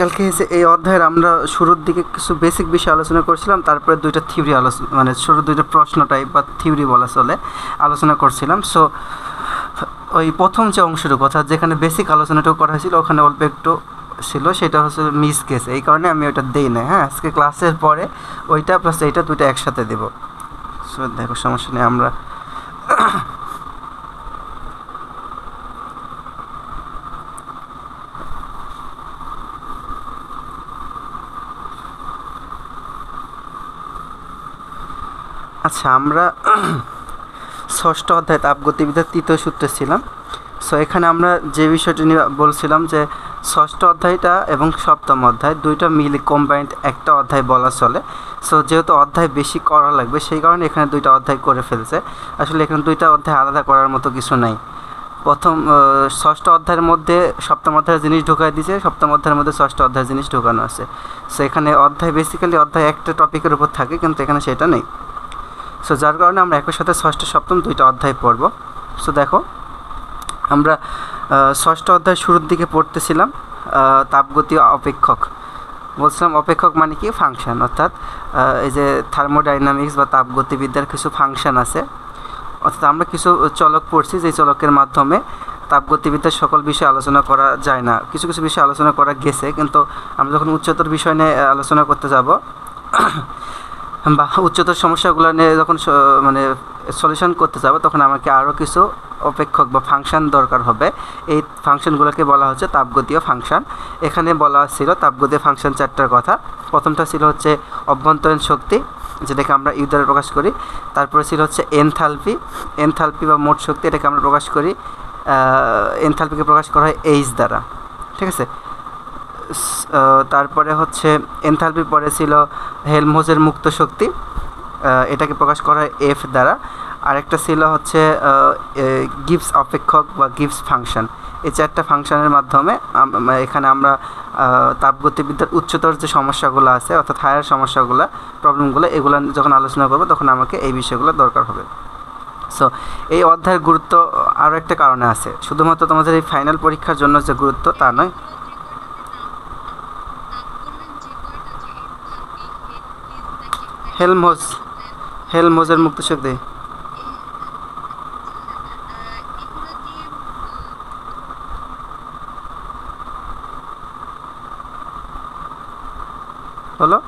কালকে যে এই অধ্যায়ের আমরা শুরুর দিকে কিছু বেসিক বিষয় আলোচনা করছিলাম, তারপরে দুইটা থিওরি আলোচনা, মানে শুরু দুইটা প্রশ্ন টাইপ বা থিওরি বলা চলে, আলোচনা করছিলাম। সো ওই প্রথম যে অংশটুকু অর্থাৎ যেখানে বেসিক আলোচনাটুকু করা হয়েছিল ওখানে অল্প একটু ছিল, সেটা হচ্ছে মিস গেছে, এই কারণে আমি ওইটা দিই না। হ্যাঁ, আজকে ক্লাসের পরে ওইটা প্লাস এইটা দুইটা একসাথে দেবো। সো দেখো, সমস্যা নেই। আমরা আচ্ছা, আমরা ষষ্ঠ অধ্যায় তাপগতিবিদ্যার তৃতীয় সূত্রে ছিলাম। সো এখানে আমরা যে বিষয়টি নিয়ে বলছিলাম যে ষষ্ঠ অধ্যায়টা এবং সপ্তম অধ্যায় দুইটা মিলে কম্বাইন্ড একটা অধ্যায় বলা চলে। সো যেহেতু অধ্যায় বেশি করা লাগবে সেই কারণে এখানে দুইটা অধ্যায় করে ফেলছে। আসলে এখানে দুইটা অধ্যায় আলাদা করার মতো কিছু নাই। প্রথম ষষ্ঠ অধ্যায়ের মধ্যে সপ্তম অধ্যায়ের জিনিস ঢোকায় দিয়েছে, সপ্তম অধ্যায়ের মধ্যে ষষ্ঠ অধ্যায়ের জিনিস ঢোকানো আছে। সো এখানে অধ্যায় বেসিক্যালি অধ্যায় একটা টপিকের উপর থাকে, কিন্তু এখানে সেটা নেই। সো যার কারণে আমরা একই সাথে ষষ্ঠ সপ্তম দুইটা অধ্যায় পড়ব। সো দেখো, আমরা ষষ্ঠ অধ্যায় শুরুর দিকে পড়তেছিলাম তাপগতি অপেক্ষক। বলছিলাম অপেক্ষক মানে কি? ফাংশন। অর্থাৎ এই যে থার্মোডাইনামিক্স বা তাপগতিবিদ্যার কিছু ফাংশন আছে, অর্থাৎ আমরা কিছু চলক পড়ছি যে চলকের মাধ্যমে তাপগতিবিদ্যার সকল বিষয় আলোচনা করা যায় না, কিছু কিছু বিষয় আলোচনা করা গেছে। কিন্তু আমরা যখন উচ্চতর বিষয় নিয়ে আলোচনা করতে যাব বা উচ্চতর সমস্যাগুলো নিয়ে যখন মানে সলিউশন করতে যাব, তখন আমাকে আরও কিছু অপেক্ষক বা ফাংশন দরকার হবে। এই ফাংশনগুলোকে বলা হচ্ছে তাপগতীয় ফাংশন। এখানে বলা ছিল তাপগতীয় ফাংশন চারটার কথা। প্রথমটা ছিল হচ্ছে অভ্যন্তরীণ শক্তি, যেটাকে আমরা ইউ দ্বারা প্রকাশ করি। তারপরে ছিল হচ্ছে এনথালপি। এনথালপি বা মোট শক্তি, এটাকে আমরা প্রকাশ করি, এনথালপিকে প্রকাশ করা হয় এইচ দ্বারা। ঠিক আছে। তারপরে হচ্ছে এনথালপি পরে ছিল হেলমহোল্টজের মুক্ত শক্তি, এটাকে প্রকাশ করা হয় এফ দ্বারা। আরেকটা ছিল হচ্ছে গিবস অপেক্ষক বা গিবস ফাংশন। এই চারটা ফাংশনের মাধ্যমে এখানে আমরা তাপগতিবিদ্যার উচ্চতর যে সমস্যাগুলো আছে, অর্থাৎ হায়ার সমস্যাগুলো, প্রবলেমগুলো, এগুলো যখন আলোচনা করবো তখন আমাকে এই বিষয়গুলো দরকার হবে। সো এই অধ্যায়ের গুরুত্ব আরও একটা কারণে আছে, শুধুমাত্র তোমাদের এই ফাইনাল পরীক্ষার জন্য যে গুরুত্ব তা নয়। হেলমহোল্টজের মুক্ত শক্তি, হলো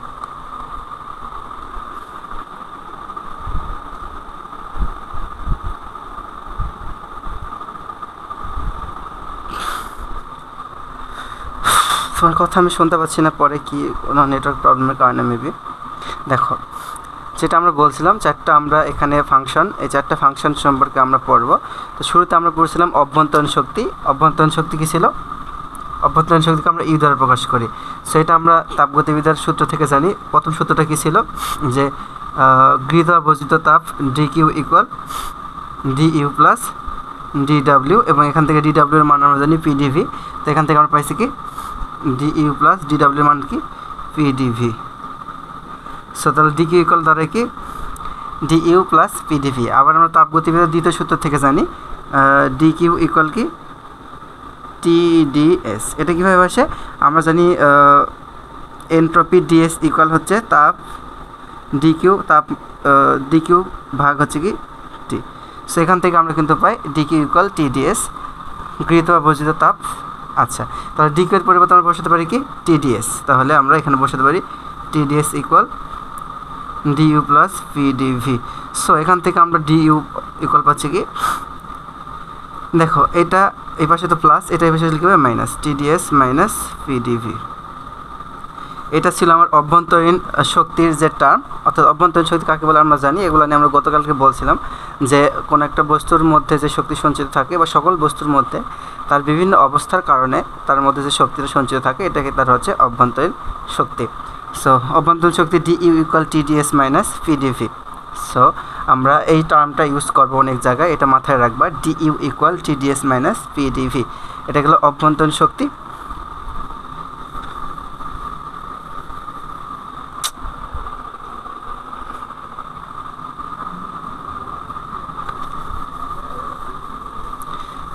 তোমার কথা আমি শুনতে পাচ্ছি না, পরে কি কোনো নেটওয়ার্ক প্রবলেমের কারণে মেবি। দেখো, যেটা আমরা বলছিলাম চারটা আমরা এখানে ফাংশন, এই চারটা ফাংশন সম্পর্কে আমরা পড়ব। তো শুরুতে আমরা পড়ছিলাম অভ্যন্তরীণ শক্তি। অভ্যন্তরীণ শক্তি কী ছিল? অভ্যন্তরীণ শক্তিকে আমরা ইউ দ্বারা প্রকাশ করি। সেটা আমরা তাপগতিবিদ্যার সূত্র থেকে জানি। প্রথম সূত্রটা কী ছিল? যে গৃহীত বা বর্জিত তাপ D Q equal D U plus D W, এবং এখান থেকে ডি ডাব্লিউর মান আমরা জানি পিডিভি। তো এখান থেকে আমরা পাইছি কি ডি ইউ প্লাস ডি ডাব্লিউর মান কি পিডিভি। সো তাহলে ডি কিউ ইকুয়াল দ্বারা কি ডি ইউ প্লাস পিডিভি। আবার আমরা তাপগতিবিদ্যার দ্বিতীয় সূত্র থেকে জানি ডি কিউ ইকুয়াল কি টিডিএস। এটা কীভাবে আসে? আমরা জানি এনট্রপি ডিএস ইকুয়াল হচ্ছে তাপ ডিকিউ, তাপ ডিকিউ ভাগ হচ্ছে কি টি। সো এখান থেকে আমরা কিন্তু পাই ডিকিউ ইকুয়াল টিডিএস, গৃহীত বা বর্জিত তাপ। আচ্ছা, তাহলে ডিকিউ এর পরিবর্তে আমরা বসাতে পারি কি টিডিএস। তাহলে আমরা এখানে বসাতে পারি TDS equal DU plus PDV. So এখান থেকে আমরা ডিইউ ইকুয়াল পাচ্ছি কি, দেখো এটা এই পাশে তো প্লাস, এটা এই পাশে লিখবে মাইনাস, টিডিএস মাইনাস পিডিভি। এটা ছিল আমার অভ্যন্তরীণ শক্তির যে টার্ম। অর্থাৎ অভ্যন্তরীণ শক্তি কাকে বলে আমরা জানি, এগুলো নিয়ে আমরা গতকালকে বলছিলাম যে কোনো একটা বস্তুর মধ্যে যে শক্তি সঞ্চিত থাকে বা সকল বস্তুর মধ্যে তার বিভিন্ন অবস্থার কারণে তার মধ্যে যে শক্তিটা সঞ্চিত থাকে এটাকে তার হচ্ছে অভ্যন্তরীণ শক্তি। সো অভ্যন্তরীণ শক্তি DU equal TDS minus PDV. So আমরা এই টার্মটা ইউজ করবো অনেক জায়গায়, এটা মাথায় রাখবা, DU equal TDS minus PDV. এটা গেলো অভ্যন্তরীণ শক্তি।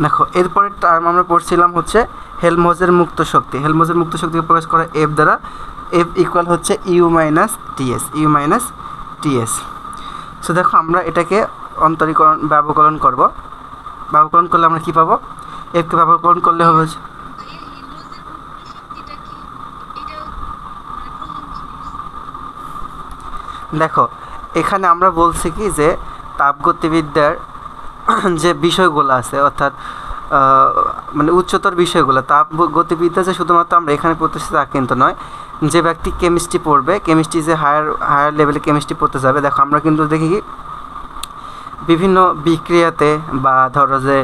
দেখো এরপরের টার্ম আমরা পড়ছিলাম হচ্ছে হেলমহোল্টজের মুক্ত শক্তি, হেলমহোল্টজের মুক্ত শক্তিকে প্রকাশ করা এফ দ্বারা। এফ ইকুয়াল হচ্ছে U minus TS, U minus TS. So দেখো আমরা এটাকে অন্তরীকরণ ব্যবকলন করব। ব্যবকলন করলে আমরা কী পাবো? এফকে ব্যবকলন করলে হবে দেখো এখানে আমরা বলছি কি যে তাপগতিবিদ্যার যে বিষয়গুলো আছে অর্থাৎ মানে উচ্চতর বিষয়গুলো, তাপগতিবিদ্যা যে শুধুমাত্র আমরা এখানে পড়তেছি তা কিন্তু নয়। যে ব্যক্তি কেমিস্ট্রি পড়বে, কেমিস্ট্রি যে হায়ার লেভেলে কেমিস্ট্রি পড়তে যাবে, দেখো আমরা কিন্তু দেখি কি বিভিন্ন বিক্রিয়াতে বা ধরো যে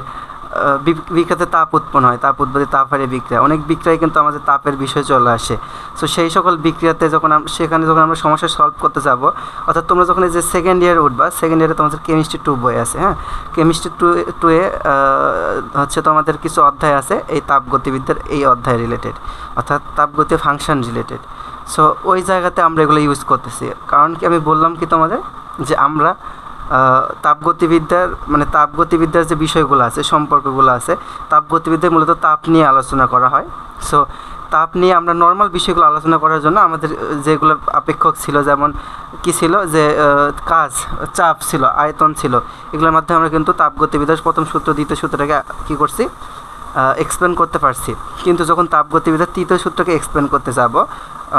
বিক্রিয়াতে তাপ উৎপন্ন হয়, তাপ উৎপত্তি তাপহারী বিক্রিয়া, অনেক বিক্রিয়ায় কিন্তু আমাদের তাপের বিষয় চলে আসে। সো সেই সকল বিক্রিয়াতে যখন সেখানে যখন আমরা সমস্যা সলভ করতে যাব, অর্থাৎ তোমরা যখন এই যে সেকেন্ড ইয়ারে উঠবা, সেকেন্ড ইয়ারে তোমাদের কেমিস্ট্রি 2 বই আছে, হ্যাঁ, কেমিস্ট্রি 2 এ হচ্ছে তোমাদের কিছু অধ্যায় আছে এই তাপগতিবিদ্যার এই অধ্যায় রিলেটেড, অর্থাৎ তাপগতীয় ফাংশন রিলেটেড। সো ওই জায়গাতে আমরা এগুলো ইউজ করতেছি। কারণ কি আমি বললাম কি তোমাদের যে আমরা তাপগতিবিদ্যার মানে তাপগতিবিদ্যার যে বিষয়গুলো আছে, সম্পর্কগুলো আছে, তাপগতিবিদ্যায় মূলত তাপ নিয়ে আলোচনা করা হয়। সো তাপ নিয়ে আমরা নর্মাল বিষয়গুলো আলোচনা করার জন্য আমাদের যেগুলোর আপেক্ষক ছিল, যেমন কি ছিল যে কাজ, চাপ ছিল, আয়তন ছিল, এগুলোর মাধ্যমে আমরা কিন্তু তাপগতিবিদ্যার প্রথম সূত্র দ্বিতীয় সূত্রটাকে কী করছি, এক্সপ্লেন করতে পারছি। কিন্তু যখন তাপগতিবিদ্যার তৃতীয় সূত্রকে এক্সপ্লেন করতে যাব,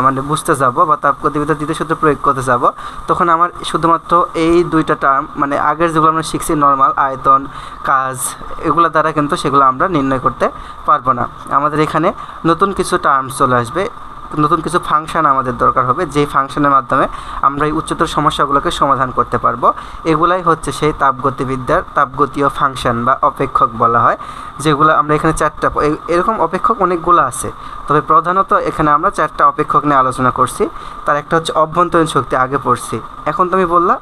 মানে বুঝতে যাব বা তাপগতিবিদ্যার দ্বিতীয় সূত্র প্রয়োগ করতে যাব, তখন আমার শুধুমাত্র এই দুইটা টার্ম মানে আগের যেগুলো আমরা শিখছি নর্মাল আয়তন, কাজ, এগুলো দ্বারা কিন্তু সেগুলো আমরা নির্ণয় করতে পারবো না। আমাদের এখানে নতুন কিছু টার্ম চলে আসবে, নতুন কিছু ফাংশন আমাদের দরকার হবে, যেই ফাংশনের মাধ্যমে আমরা এই উচ্চতর সমস্যাগুলোকে সমাধান করতে পারবো। এগুলাই হচ্ছে সেই তাপগতিবিদ্যার তাপগতীয় ফাংশন বা অপেক্ষক বলা হয়, যেগুলো আমরা এখানে চারটা, এরকম অপেক্ষক অনেকগুলো আছে, তবে প্রধানত এখানে আমরা চারটা অপেক্ষক নিয়ে আলোচনা করছি। তার একটা হচ্ছে অভ্যন্তরীণ শক্তি, আগে পড়ছি। এখন তুমি বললা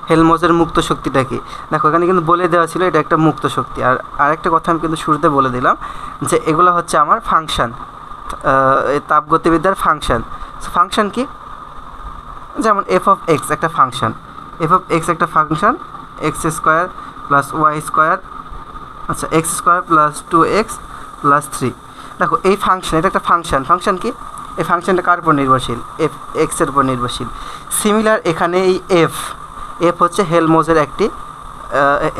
হেলমহোল্টজের মুক্ত শক্তিটা কি? দেখো এখানে কিন্তু বলে দেওয়া ছিল এটা একটা মুক্ত শক্তি। আর আরেকটা কথা আমি কিন্তু শুরুতে বলে দিলাম যে এগুলো হচ্ছে আমার ফাংশন, তাপগতিবিদ্যার ফাংশন। ফাংশন কি? যেমন এফ অফ এক্স একটা ফাংশন, এফ অফ এক্স একটা function, X square plus Y square, আচ্ছা X square plus 2x plus 3। দেখো এই ফাংশন, এটা একটা ফাংশন। ফাংশন কি? এই ফাংশনটা কার উপর নির্ভরশীল? এফ এক্সের উপর নির্ভরশীল। সিমিলার এখানে এই এফ হচ্ছে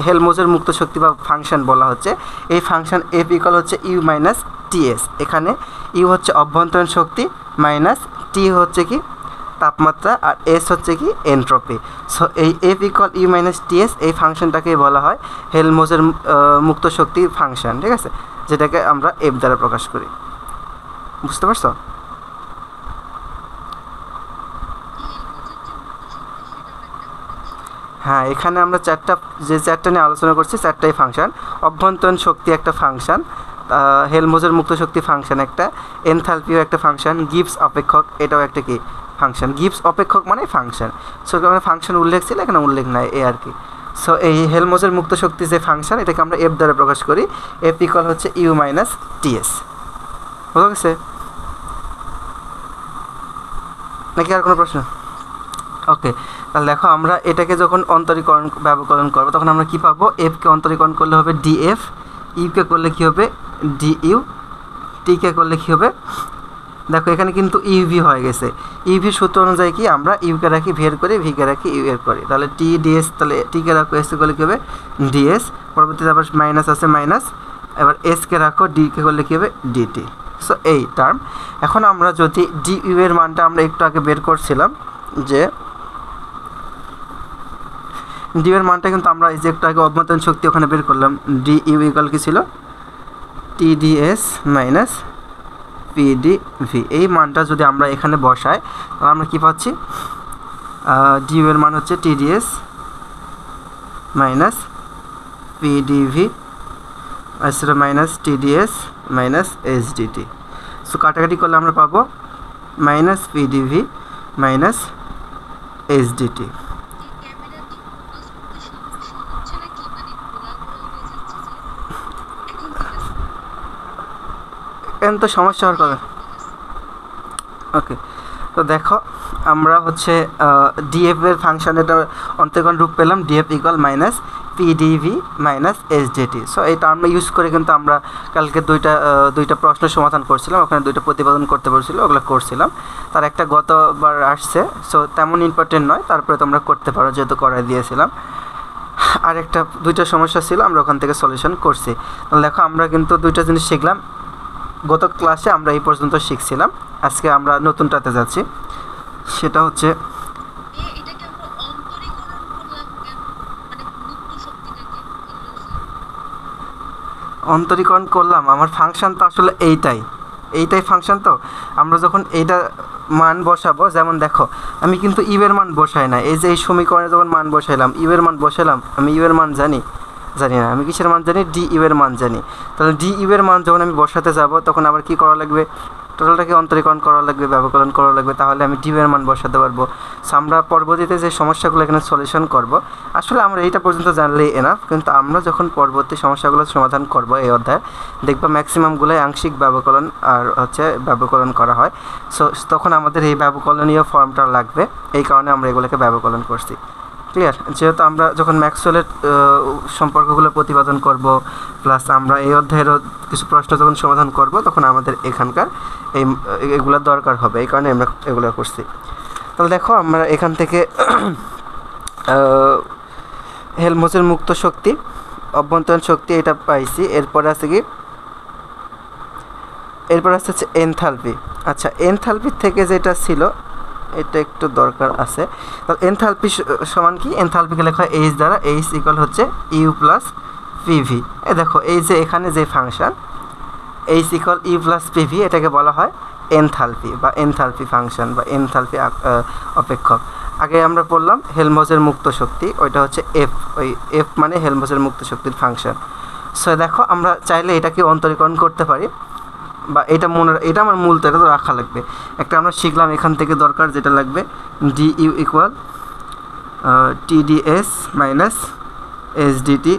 হেলমহোল্টজের মুক্ত শক্তি বা ফাংশন বলা হচ্ছে। এই ফাংশন এফ ইকুয়াল হচ্ছে ইউ মাইনাস টিএস। এখানে ইউ হচ্ছে অভ্যন্তরীণ শক্তি, মাইনাস টি হচ্ছে কি তাপমাত্রা, আর এস হচ্ছে কি এনট্রপি। সো এই F equal U minus TS এই ফাংশনটাকেই বলা হয় হেলমহোল্টজের মুক্ত শক্তি ফাংশন, ঠিক আছে, যেটাকে আমরা এফ দ্বারা প্রকাশ করি। বুঝতে পারছো? হ্যাঁ, এখানে আমরা চারটা নিয়ে আলোচনা করছি, চারটাই ফাংশন। অভ্যন্তরীণ শক্তি একটা ফাংশন, হেলমহোল্টজের মুক্ত শক্তি ফাংশন একটা, এনথালপিও একটা ফাংশন, গিবস অপেক্ষক এটাও একটা কি ফাংশন। গিবস অপেক্ষক মানে ফাংশন। সো এখানে ফাংশন উল্লেখ ছিল, এখানে উল্লেখ নাই, এই আর কি। সো এই হেলমহোল্টজের মুক্ত শক্তি যে ফাংশন, এটাকে আমরা এফ দ্বারা প্রকাশ করি। এফ ইকুয়াল হচ্ছে ইউ মাইনাস টিএস। বুঝা গেছে নাকি আর কোনো প্রশ্ন? ওকে, তাহলে দেখো আমরা এটাকে যখন ব্যবকলন করবো তখন আমরা কি পাবো? এফকে অন্তরীকরণ করলে হবে ডিএফ, ইউকে করলে কি হবে ডিইউ, টিকে করলে কি হবে, দেখো এখানে কিন্তু ইউভি হয়ে গেছে। ইউভি সূত্র অনুযায়ী কি আমরা ইউকে রাখি ভি এর করে, ভিকে রাখি ইউ এর করে, তাহলে টি ডিএস, তাহলে টিকে রাখো এস করলে কী হবে ডিএস, পরবর্তীতে আবার মাইনাস আছে মাইনাস, এবার এসকে রাখো ডিকে করলে কী হবে ডিটি। সো এই টার্ম। এখন আমরা যদি ডিইউ এর মানটা আমরা একটু আগে বের করছিলাম, যে ডিউ এর মানটা কিন্তু আমরা এই যে একটু আগে অভ্যন্তরীণ শক্তি ওখানে বের করলাম, ডিইউ ইকুয়াল কি ছিল টিডিএস মাইনাস পিডিভি। এই মানটা যদি আমরা এখানে বসাই তাহলে আমরা কী পাচ্ছি? ডিউ এর মান হচ্ছে টিডিএস মাইনাস পিডিভি আর সেটা minus TDS minus HDT. So কাটাকাটি করলে আমরা পাবো মাইনাস পিডিভি মাইনাস এইচডিটি। এখন তো সমস্যা হওয়ার কথা। ওকে, তো দেখো আমরা হচ্ছে ডিএফ এর ফাংশন এটা অন্তরীকরণ রূপ পেলাম, DF equal minus PDV minus SDT. So এই টার্মটা ইউজ করে কিন্তু আমরা কালকে দুইটা প্রশ্ন সমাধান করছিলাম, ওখানে দুইটা প্রতিপাদন করতে বলছিল, ওগুলো করছিলাম। তার একটা গতবার আসছে, সো তেমন ইম্পর্টেন্ট নয়, তারপরে তোমরা করতে পারো যেহেতু করাই দিয়েছিলাম। আর দুইটা সমস্যা ছিল, আমরা ওখান থেকে সলিউশন করছি। তাহলে দেখো আমরা কিন্তু দুইটা জিনিস শিখলাম, গত ক্লাসে আমরা এই পর্যন্ত শিখছিলাম, আজকে আমরা নতুনটাতে যাচ্ছি। সেটা হচ্ছে অন্তরীকরণ করলাম। আমার ফাংশন তো আসলে এইটাই ফাংশন। তো আমরা যখন এইটা মান বসাবো, যেমন দেখো আমি কিন্তু ইউয়ের মান বসাই না, এই যে এই সমীকরণে যখন মান বসাইলাম, ইউয়ের মান বসাইলাম, আমি ইউয়ের মান জানি না, আমি কিসের মান জানি? ডি ইউয়ের মান জানি। তাহলে ডি ইউয়ের মান যখন আমি বসাতে যাব, তখন আবার কি করা লাগবে? টোটালটাকে অন্তরীকরণ করা লাগবে, ব্যবকলন করা লাগবে, তাহলে আমি ডি ইউয়ের মান বসাতে পারবো। সো আমরা পরবর্তীতে যে সমস্যাগুলো এখানে সলিউশন করব, আসলে আমরা এইটা পর্যন্ত জানলেই এনাফ, কিন্তু আমরা যখন পরবর্তী সমস্যাগুলো সমাধান করব এই অধ্যায়ে, দেখবা ম্যাক্সিমামগুলোই আংশিক ব্যবকলন আর ব্যবকলন করা হয়। সো তখন আমাদের এই ব্যবকলনীয় ফর্মটা লাগবে, এই কারণে আমরা এগুলোকে ব্যবকলন করছি। ক্লিয়ার? যেহেতু আমরা যখন ম্যাক্সওয়েলের সম্পর্কগুলো প্রতিপাদন করব, প্লাস আমরা এই অধ্যায়েরও কিছু প্রশ্ন যখন সমাধান করব, তখন আমাদের এখানকার এগুলোর দরকার হবে, এই কারণে আমরা এগুলো করছি। তাহলে দেখো আমরা এখান থেকে হেলমহোল্টজের মুক্ত শক্তি, অভ্যন্তরীণ শক্তি এটা পাইছি। এরপরে আছে হচ্ছে এনথালপি। আচ্ছা, এনথালপির থেকে যেটা ছিল এটা একটু দরকার আছে। তাহলে এনথালপি সমান কি? এনথালপিকে লেখা হয় এইচ দ্বারা, এইচ ইকুয়াল হচ্ছে ইউ প্লাস পিভি। দেখো এই যে এখানে যে function H equal U plus PV, এটাকে বলা হয় এনথালপি বা এনথালপি ফাংশন বা এনথালপি অপেক্ষক। আগে আমরা পড়লাম হেলমহোল্টজের মুক্ত শক্তি, ওইটা হচ্ছে এফ, ওই এফ মানে হেলমহোল্টজের মুক্ত শক্তির ফাংশন। সো দেখো আমরা চাইলে এটাকে অন্তরীকরণ করতে পারি, বা এটা আমার মূল তো এটা তো রাখা লাগবে। একটা আমরা শিখলাম এখান থেকে দরকার, যেটা লাগবে D U equal TDS minus SDT.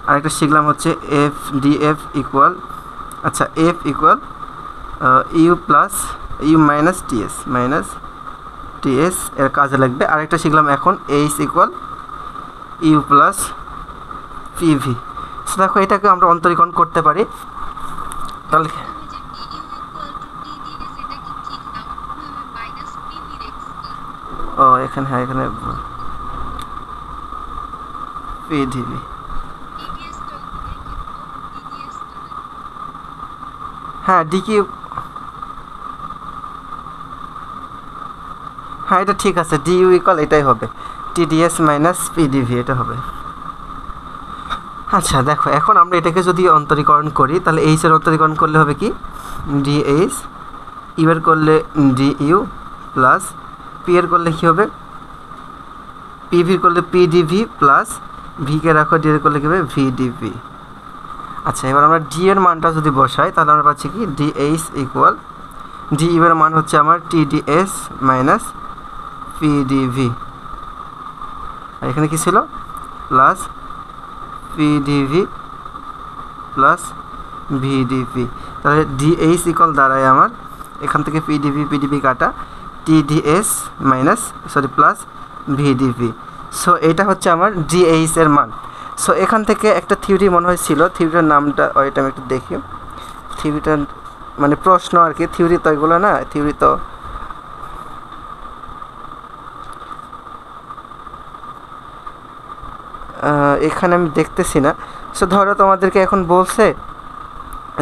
আরেকটা শিখলাম হচ্ছে এফ ডিএফ ইকুয়াল, আচ্ছা F equal U plus U minus TS এর কাজে লাগবে। আরেকটা শিখলাম এখন H equal U plus PV. দেখো এটাকে আমরা অন্তরীকরণ করতে পারি। তাহলে এখানে পিডিভি, হ্যাঁ ডিকিউ, হ্যাঁ এটা ঠিক আছে, ডিইউ ইকুয়াল এটাই হবে টিডিএস মাইনাস পিডিভি, এটা হবে। আচ্ছা দেখো এখন আমরা এটাকে যদি অন্তরীকরণ করি, তাহলে এইচের অন্তরীকরণ করলে হবে কি? ডিএইচ, ইউ এর করলে ডিইউ প্লাস পি এর করলে কী হবে? পিভির করলে পিডিভি প্লাস ভিকে রাখো, ডি এর করলে কী হবে? ভিডিভি। আচ্ছা এবার আমরা ডি এর মানটা যদি বসাই, তাহলে আমরা পাচ্ছি কি? ডিএইচ ইকুয়াল ডি ইউ এর মান হচ্ছে আমার টিডিএস মাইনাস পিডিভি, আর এখানে কী ছিল? Plus PDV plus VDV. তাহলে ডিএইচ ইকুয়াল দাঁড়ায় আমার এখান থেকে পিডিভি কাটা TDS minus plus VDV. So এটা হচ্ছে আমার ডিএইচ এর মান। সো এখান থেকে একটা থিওরি মনে হয় ছিল, থিওরিটার নামটা ওইটা আমি একটু দেখি, থিওরিটা মানে প্রশ্ন আর কি, থিওরি তো এগুলো না, থিওরি তো এখানে আমি দেখতেছি না। সো ধরো তোমাদেরকে এখন বলছে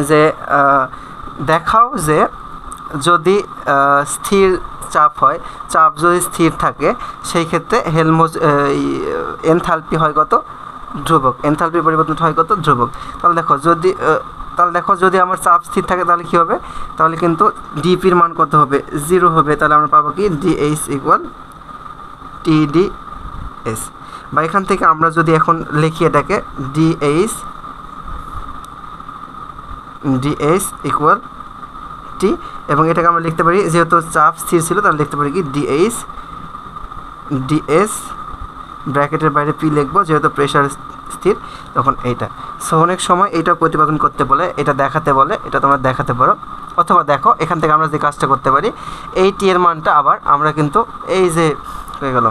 যে দেখাও যে যদি স্থির চাপ হয়, চাপ যদি স্থির থাকে, সেই ক্ষেত্রে এনথালপি হয় কত? ধ্রুবক। এনথালপির পরিবর্তন হয় কত? ধ্রুবক। তাহলে দেখো যদি আমার চাপ স্থির থাকে, তাহলে কী হবে? তাহলে কিন্তু ডিপির মান কত হবে? 0 হবে। তাহলে আমরা পাবো কি? DH equal TDS. বা এখান থেকে আমরা যদি এখন লিখি এটাকে ডিএইচ ইকুয়াল টি, এবং এটাকে আমরা লিখতে পারি, যেহেতু চাপ স্থির ছিল তাহলে লিখতে পারি কি? ডিএস ব্র্যাকেটের বাইরে পি লিখবো, যেহেতু প্রেশার স্থির তখন এইটা। সো অনেক সময় এইটা প্রতিপাদন করতে বলে, এটা দেখাতে বলে, এটা তোমরা দেখাতে পারো। অথবা দেখো এখান থেকে আমরা যে কাজটা করতে পারি, এই টি এর মানটা আবার আমরা কিন্তু এই যে হয়ে গেল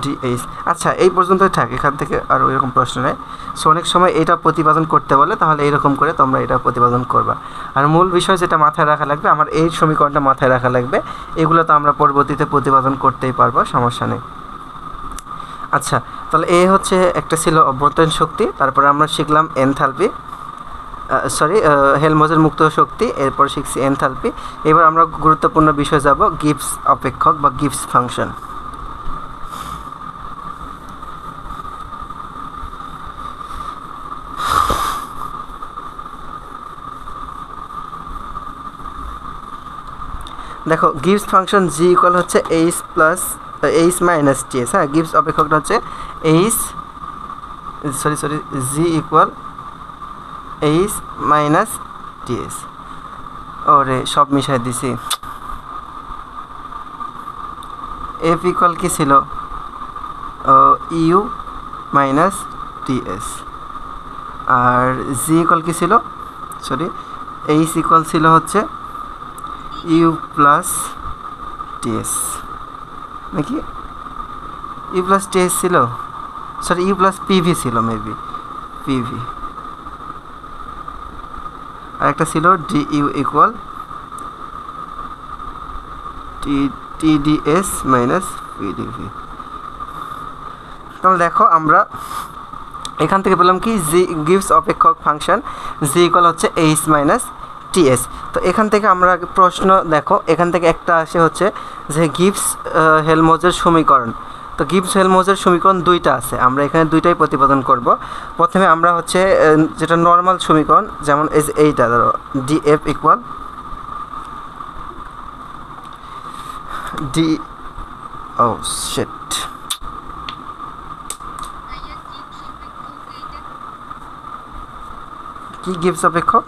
ডিএইচ। আচ্ছা এই পর্যন্তই থাক, এখান থেকে আর ওইরকম প্রশ্ন নেই। সো অনেক সময় এটা প্রতিপাদন করতে বলে, তাহলে এরকম করে তোমরা এটা প্রতিপাদন করবা। আর মূল বিষয় যেটা মাথায় রাখা লাগবে, আমার এই সমীকরণটা মাথায় রাখা লাগবে, এগুলো তো আমরা পরবর্তীতে প্রতিপাদন করতেই পারবো, সমস্যা নেই। আচ্ছা তাহলে এ হচ্ছে একটা ছিল অভ্যন্তরীণ শক্তি, তারপরে আমরা শিখলাম এনথালপি, হেলমজের মুক্ত শক্তি, এরপর শিখছি এনথালপি। এবার আমরা গুরুত্বপূর্ণ বিষয় যাব গিবস অপেক্ষক বা গিবস ফাংশন। দেখো গিবস ফাংশন জি ইকুয়াল হচ্ছে H plus H minus TS. হ্যাঁ, গিবস অপেক্ষকটা হচ্ছে H G equal H minus TS. ওরে সব মিশাই দিছি। এফ ইকুয়াল কি ছিল, ইউ মাইনাস টিএস। আর জি ইকুয়াল কি ছিল, এইচ ইকুয়াল ছিল হচ্ছে ইউ প্লাস টিএস, নাকি ইউ প্লাস টিএস ছিল, ইউ প্লাস পিভি ছিল, মেবি পিভি। আর একটা ছিল D U equal TDS minus PDV. তাহলে দেখো আমরা এখান থেকে পেলাম কি, জি গিবস অপেক্ষক ফাংশন জি ইকুয়াল হচ্ছে এইচ মাইনাস টিএস। তো এখান থেকে আমরা প্রশ্ন দেখো, এখান থেকে একটা আসে হচ্ছে যে গিবস হেলমজের সমীকরণ। তো গিবস হেলমজের সমীকরণ দুইটা আছে, আমরা এখানে দুইটাই প্রতিপাদন করব। প্রথমে আমরা হচ্ছে যেটা নর্মাল সমীকরণ, যেমন এইটা ধরো ডিএফ ইকুয়াল ডি ও শিট কি গিবস অপেক্ষক,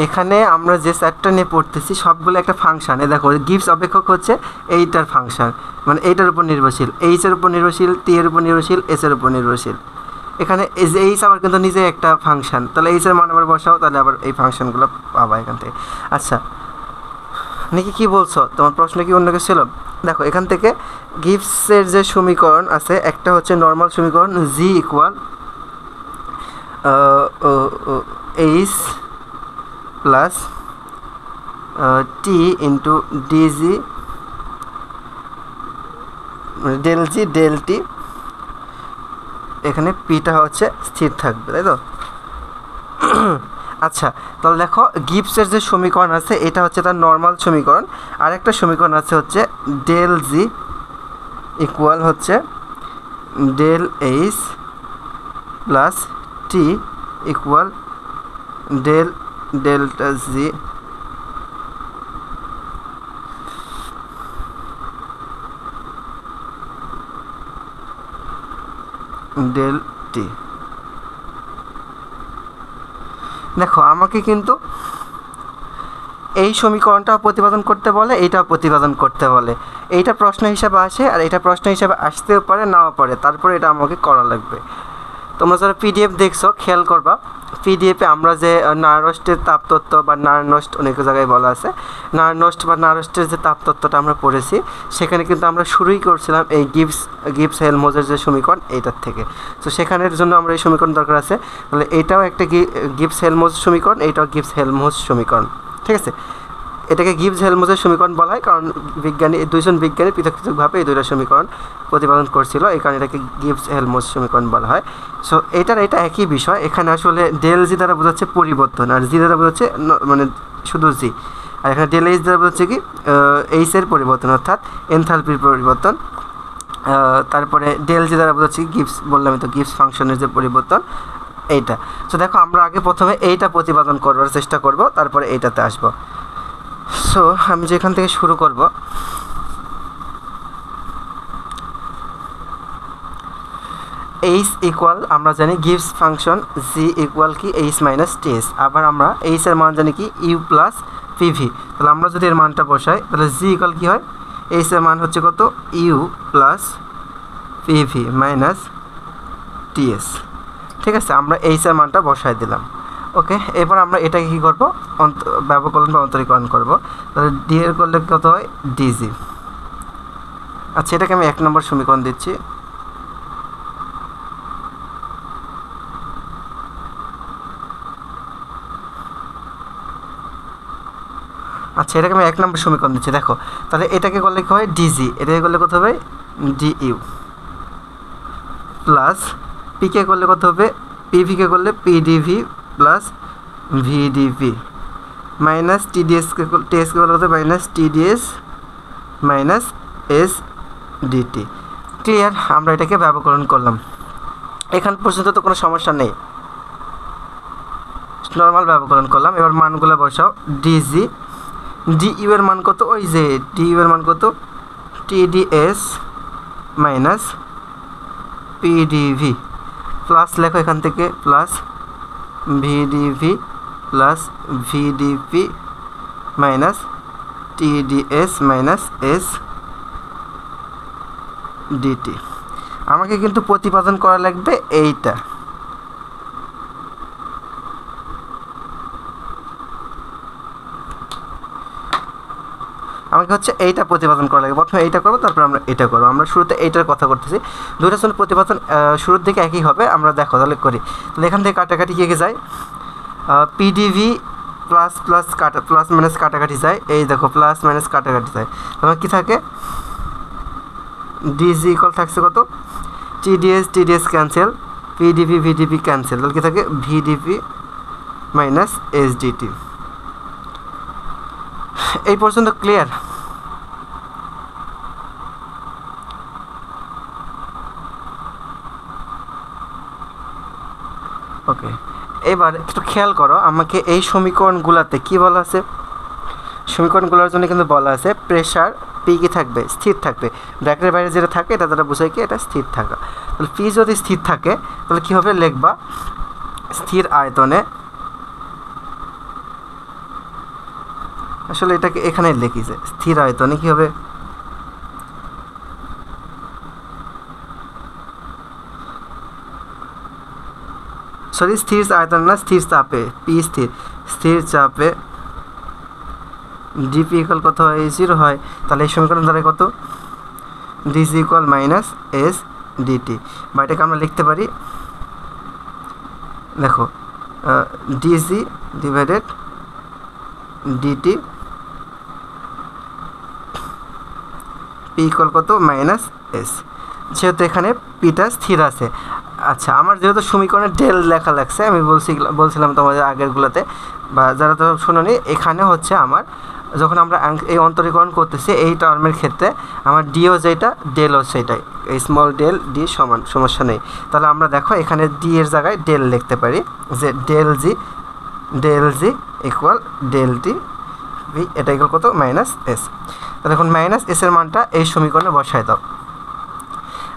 এখানে আমরা যে চারটা নিয়ে পড়তেছি সবগুলো একটা ফাংশন। দেখো গিবস অপেক্ষক হচ্ছে এইটার ফাংশন, মানে এইটার উপর নির্ভরশীল, এইচ এর উপর নির্ভরশীল, টি এর উপর নির্ভরশীল, এস এর উপর নির্ভরশীল। এখানে এইচ আবার কিন্তু নিজে একটা ফাংশন, তাহলে এইচ এর মান আবার বসাও, তাহলে আবার এই ফাংশনগুলো পাবা এখান থেকে। আচ্ছা নাকি কি বলছো, তোমার প্রশ্ন কি অন্য কিছু ছিল? দেখো এখান থেকে গিবসের যে সমীকরণ আছে, একটা হচ্ছে নর্মাল সমীকরণ জি ইকুয়াল এইচ প্লাস টি ইন্টু ডিজি ডেল জি ডেল টি, এখানে পিটা হচ্ছে স্থির থাকবে, তাই তো? আচ্ছা তাহলে দেখো গিবসের যে সমীকরণ আছে এটা হচ্ছে তার নর্মাল সমীকরণ, আর একটা সমীকরণ আছে হচ্ছে ডেল জি ইকুয়াল হচ্ছে del H plus T equal del delta G del T. দেখো আমাকে কিন্তু এই সমীকরণটাও প্রতিপাদন করতে বলে, এইটাও প্রতিপাদন করতে বলে। এইটা প্রশ্ন হিসাবে আসে আর এটা প্রশ্ন হিসাবে আসতেও পারে, নাও পারে, তারপরে এটা আমাকে করা লাগবে। তোমরা যারা পিডিএফ দেখছো খেয়াল করবা, পিডিএফে আমরা যে নারষ্টের তাপতত্ত্ব বা নারনষ্ট অনেক জায়গায় বলা আছে, নারনষ্ট বা নারষ্টের যে তাপতত্ত্বটা আমরা পড়েছি, সেখানে কিন্তু আমরা শুরুই করছিলাম এই গিবস হেলমজের যে সমীকরণ এইটার থেকে। তো সেখানের জন্য আমরা এই সমীকরণ দরকার আছে, তাহলে এইটাও একটা গিবস হেলমজ সমীকরণ, এইটাও গিবস হেলমজ সমীকরণ, ঠিক আছে? এটাকে গিবস হেলমজের সমীকরণ বলা হয়, কারণ দুইজন বিজ্ঞানী পৃথক পৃথকভাবে এই দুইটা সমীকরণ প্রতিপাদন করছিল, এই কারণে এটাকে গিবস হেলমজ সমীকরণ বলা হয়। সো এটা একই বিষয়। এখানে আসলে ডেল জি দ্বারা বোঝাচ্ছে পরিবর্তন, আর জি দ্বারা বোঝাচ্ছে মানে শুধু জি, আর এখানে ডেল এইচ দ্বারা বোঝাচ্ছে কি এইচের পরিবর্তন, অর্থাৎ এনথালপির পরিবর্তন। তারপরে ডেল জি দ্বারা বোঝাচ্ছে গিবস, বললাম তো গিবস ফাংশনের যে পরিবর্তন এইটা। সো দেখো আমরা আগে প্রথমে এইটা প্রতিপাদন করবার চেষ্টা করব, তারপরে এইটাতে আসবো। সো আমি যেখান থেকে শুরু করব, এইচ ইকুয়াল আমরা জানি গিবস ফাংশন জি ইকুয়াল কি এইচ মাইনাস টিএস। আবার আমরা এইচ এর মান জানি কি ইউ প্লাস পিভি। তাহলে আমরা যদি এর মানটা বসাই, তাহলে জি ইকুয়াল কি হয়, এইচ এর মান হচ্ছে কত, U plus PV minus TS. ঠিক আছে, আমরা এইচ এর মানটা বসাই দিলাম। ওকে, এবার আমরা এটাকে কী করবো, ব্যবকলন বা অন্তরীকরণ করবো। তাহলে ডি এর করলে কত হয়, ডিজি। আচ্ছা, এটাকে আমি 1 নম্বর সমীকরণ দিচ্ছি। আচ্ছা, এটাকে আমি 1 নম্বর সমীকরণ দিচ্ছি। দেখো, তাহলে এটাকে করলে কী হয়, ডিজি। এটাকে করলে কত হবে, ডিইউ। প্লাস পিকে করলে কত হবে, পিভিকে করলে পিডিভি প্লাস ভিডিভি মাইনাস টিডিএসকে করলে কত, minus TDS minus S DT. Clear? আমরা এটাকে ব্যবকলন করলাম। এখান পর্যন্ত তো কোনো সমস্যা নেই, নর্মাল ব্যবকলন করলাম। এবার মানগুলো বসাও। ডিজি, ডিইউ এর মান কত, ওই যে ডিইউ এর মান কত, টিডিএস মাইনাস পিডিভি প্লাস লেখো এখান থেকে plus VDV plus VDP minus TDS minus S DT. আমাকে কিন্তু প্রতিপাদন করা লাগবে এইটা। আমাকে হচ্ছে এইটা প্রতিপাদন করা লাগে। প্রথমে এইটা করবো, তারপর আমরা এটা করবো। আমরা শুরুতে এইটার কথা করতেছি। দুইটার জন্য প্রতিপাদন শুরুর দিকে একই হবে। আমরা দেখো তাহলে করি। তাহলে এখান থেকে কাটাকাটি কে যায়, PDV plus plus plus minus কাটাকাটি যায়। এই দেখো প্লাস মাইনাস কাটাকাটি যায়। তাহলে কী থাকে, ডিজি ইকুয়াল থাকছে কত, TDS cancel, PDV VDP cancel. তাহলে কী থাকে, ভিডিপি মাইনাস এসডিটি। এই পর্যন্ত ক্লিয়ার? ওকে, এবার একটু খেয়াল করো, আমাকে এই সমীকরণগুলোতে কি বলা আছে, সমীকরণগুলোর জন্য কিন্তু বলা আছে প্রেশার পি কি থাকবে, স্থির থাকবে। ব্র্যাকেটের বাইরে যেটা থাকে এটা দ্বারা বোঝায় কি, এটা স্থির থাকা। তাহলে পি যদি স্থির থাকে তাহলে কী হবে, লিখবা স্থির আয়তনে, আসলে এটাকে এখানে লিখিছে, স্থির আয়তনে কী হবে, সরি স্থির আয়তন না, স্থির চাপে, পি স্থির, স্থির চাপে ডিপি ইকুয়াল কত হয়, 0 হয়। তাহলে এই সমীকরণ দ্বারা কত, DG equal minus S DT. বা এটাকে আমরা লিখতে পারি, দেখো DG divided DT P equal কত, মাইনাস এস। যেহেতু এখানে পিটা স্থির আছে। আচ্ছা, আমার যেহেতু সমীকরণে ডেল লেখা লাগছে, আমি বলছিলাম তোমাদের আগেরগুলোতে, বা যারা তো শুনোনি, এখানে হচ্ছে আমার যখন আমরা এই অন্তরীকরণ করতেছি এই টার্মের ক্ষেত্রে আমার ডিও যেটা, ডেলও সেটাই, এই স্মল ডেল ডি সমান, সমস্যা নেই। তাহলে আমরা দেখো এখানে ডি এর জায়গায় ডেল লিখতে পারি, যে del G equal del T V, এটা ইকুয়াল কত, মাইনাস এস। তাহলে এখন মাইনাস এস এর মানটা এই সমীকরণে বসায় দাও।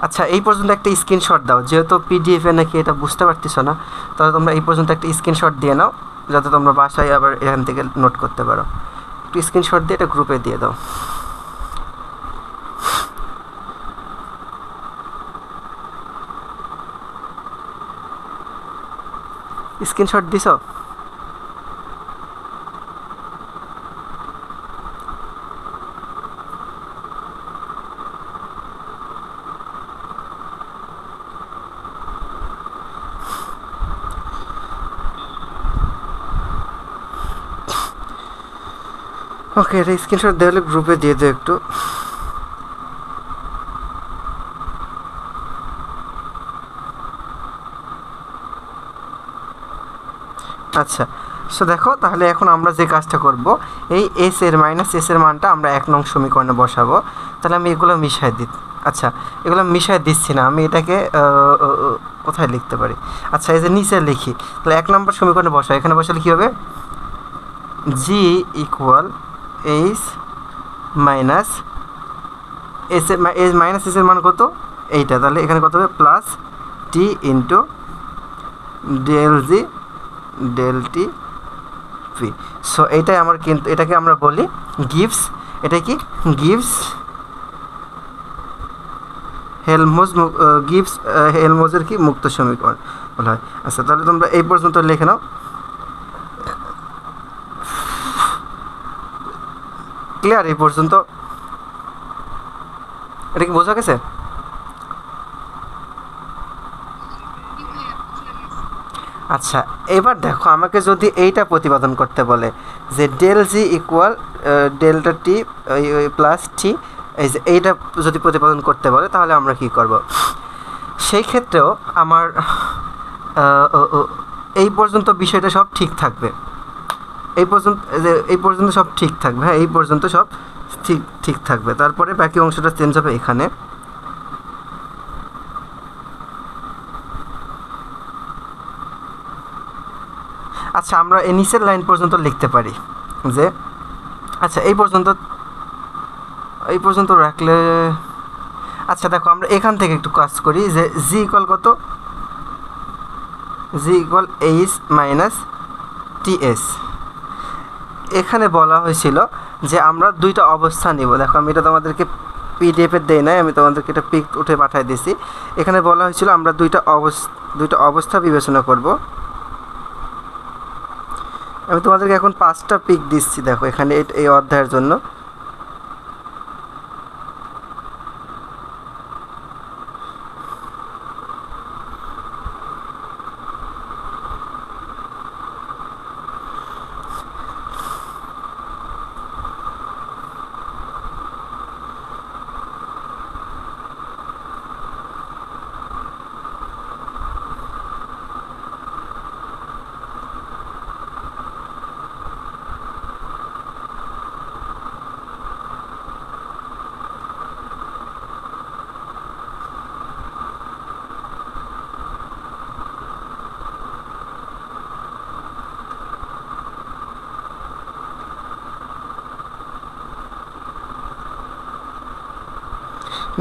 আচ্ছা, এই পর্যন্ত একটা স্ক্রিনশট দাও, যেহেতু পিডিএফে নাকি এটা বুঝতে পারতেছ না, তাহলে তোমরা এই পর্যন্ত একটা স্ক্রিনশট দিয়ে নাও, যাতে তোমরা বাসায় আবার এখান থেকে নোট করতে পারো। একটু স্ক্রিনশট দিয়ে এটা গ্রুপে দিয়ে দাও। স্ক্রিনশট দিছ? ওকে, এটা স্ক্রিনশট দেওয়া হলে গ্রুপে দিয়ে দাও একটু। আচ্ছা, সো দেখো তাহলে এখন আমরা যে কাজটা করব, এই এস এর মাইনাস এস এর মানটা আমরা 1 নং সমীকরণে বসাবো। তাহলে আমি এগুলো মিশাই দিই। আচ্ছা, এগুলো মিশাই দিচ্ছি না, আমি এটাকে কোথায় লিখতে পারি, আচ্ছা এই যে নিচে লিখি। তাহলে 1 নম্বর সমীকরণে বসাই, এখানে বসালে কী হবে, জি ইকুয়াল এইচ মাইনাস এস এর মাইনাস এস এর মান কত, এইটা। তাহলে এখানে কত হবে, প্লাস টি ইন্টু ডেল জি ডেল টি পি। সো এইটাই আমার, কিন্তু এটাকে আমরা বলি গিভস, এটা কি গিভস হেলমহোল্টজ, গিভস হেলমহোল্টজের কি মুক্ত সমীকরণ। বলা হয়। আচ্ছা, তাহলে তোমরা এই পর্যন্ত লিখে নাও। ক্লিয়ার এই পর্যন্ত? এটা কি বোঝা গেছে? আচ্ছা, এবার দেখো আমাকে যদি এইটা প্রতিপাদন করতে বলে যে ডেল জি ইকুয়াল ডেল্টা টি প্লাস টি, এই যে এইটা যদি প্রতিপাদন করতে বলে তাহলে আমরা কি করব? সেই ক্ষেত্রেও আমার এই পর্যন্ত বিষয়টা সব ঠিক থাকবে, এই পর্যন্ত সব ঠিক থাকবে। হ্যাঁ, এই পর্যন্ত সব ঠিক থাকবে, তারপরে বাকি অংশটা চেঞ্জ হবে এখানে। আচ্ছা, আমরা এই নিচের লাইন পর্যন্ত লিখতে পারি যে আচ্ছা এই পর্যন্ত রাখলে, আচ্ছা দেখো আমরা এখান থেকে একটু কাজ করি যে জি ইকুয়াল কত, জি ইকুয়াল এইচ মাইনাস টিএস। এখানে বলা হয়েছিল যে আমরা দুইটা অবস্থা নিব। দেখো আমি এটা তোমাদেরকে পিডিএফে দেই নাই, আমি তোমাদেরকে এটা পিক উঠে পাঠিয়ে দিছি। এখানে বলা হয়েছিল আমরা দুইটা অবস্থা বিবেচনা করব। আমি তোমাদেরকে এখন 5টা পিক দিচ্ছি, দেখো এখানে এই অধ্যায়ের জন্য।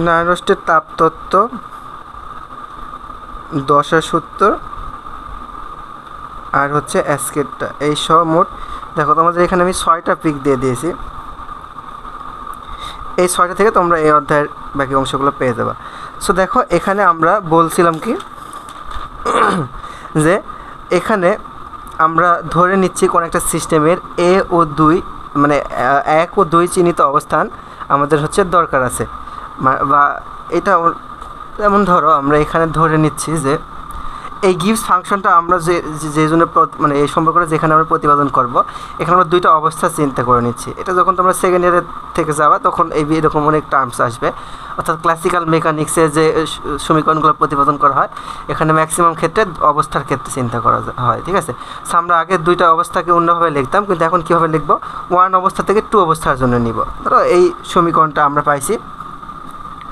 নারস্টের তাপতত্ত্ব, দশা সূত্র আর হচ্ছে অ্যাস্কেটটা, এই সব মোট দেখো তোমাদের এখানে আমি 6টা পিক দিয়ে দিয়েছি। এই 6টা থেকে তোমরা এই অধ্যায়ের বাকি অংশগুলো পেয়ে যাবা। সো দেখো এখানে আমরা বলছিলাম কি যে এখানে আমরা ধরে নিচ্ছি কোন একটা সিস্টেমের এ ও 2 মানে 1 ও 2 চিহ্নিত অবস্থান আমাদের হচ্ছে দরকার আছে, বা এটা যেমন ধরো আমরা এখানে ধরে নিচ্ছি যে এই গিভস ফাংশনটা আমরা যে জন্য মানে এই সম্পর্কটা যেখানে আমরা প্রতিপাদন করব, এখানে আমরা দুইটা অবস্থা চিন্তা করে নিচ্ছি। এটা যখন তোমরা সেকেন্ড ইয়ারের থেকে যাবা তখন এরকম অনেক টার্মস আসবে, অর্থাৎ ক্লাসিক্যাল মেকানিক্সে যে সমীকরণগুলো প্রতিপাদন করা হয় এখানে ম্যাক্সিমাম ক্ষেত্রে অবস্থার ক্ষেত্রে চিন্তা করা হয়। ঠিক আছে, সো আমরা আগে দুইটা অবস্থাকে অন্যভাবে লিখতাম, কিন্তু এখন কীভাবে লিখব, 1 অবস্থা থেকে 2 অবস্থার জন্য নিব। ধরো এই সমীকরণটা আমরা পাইছি,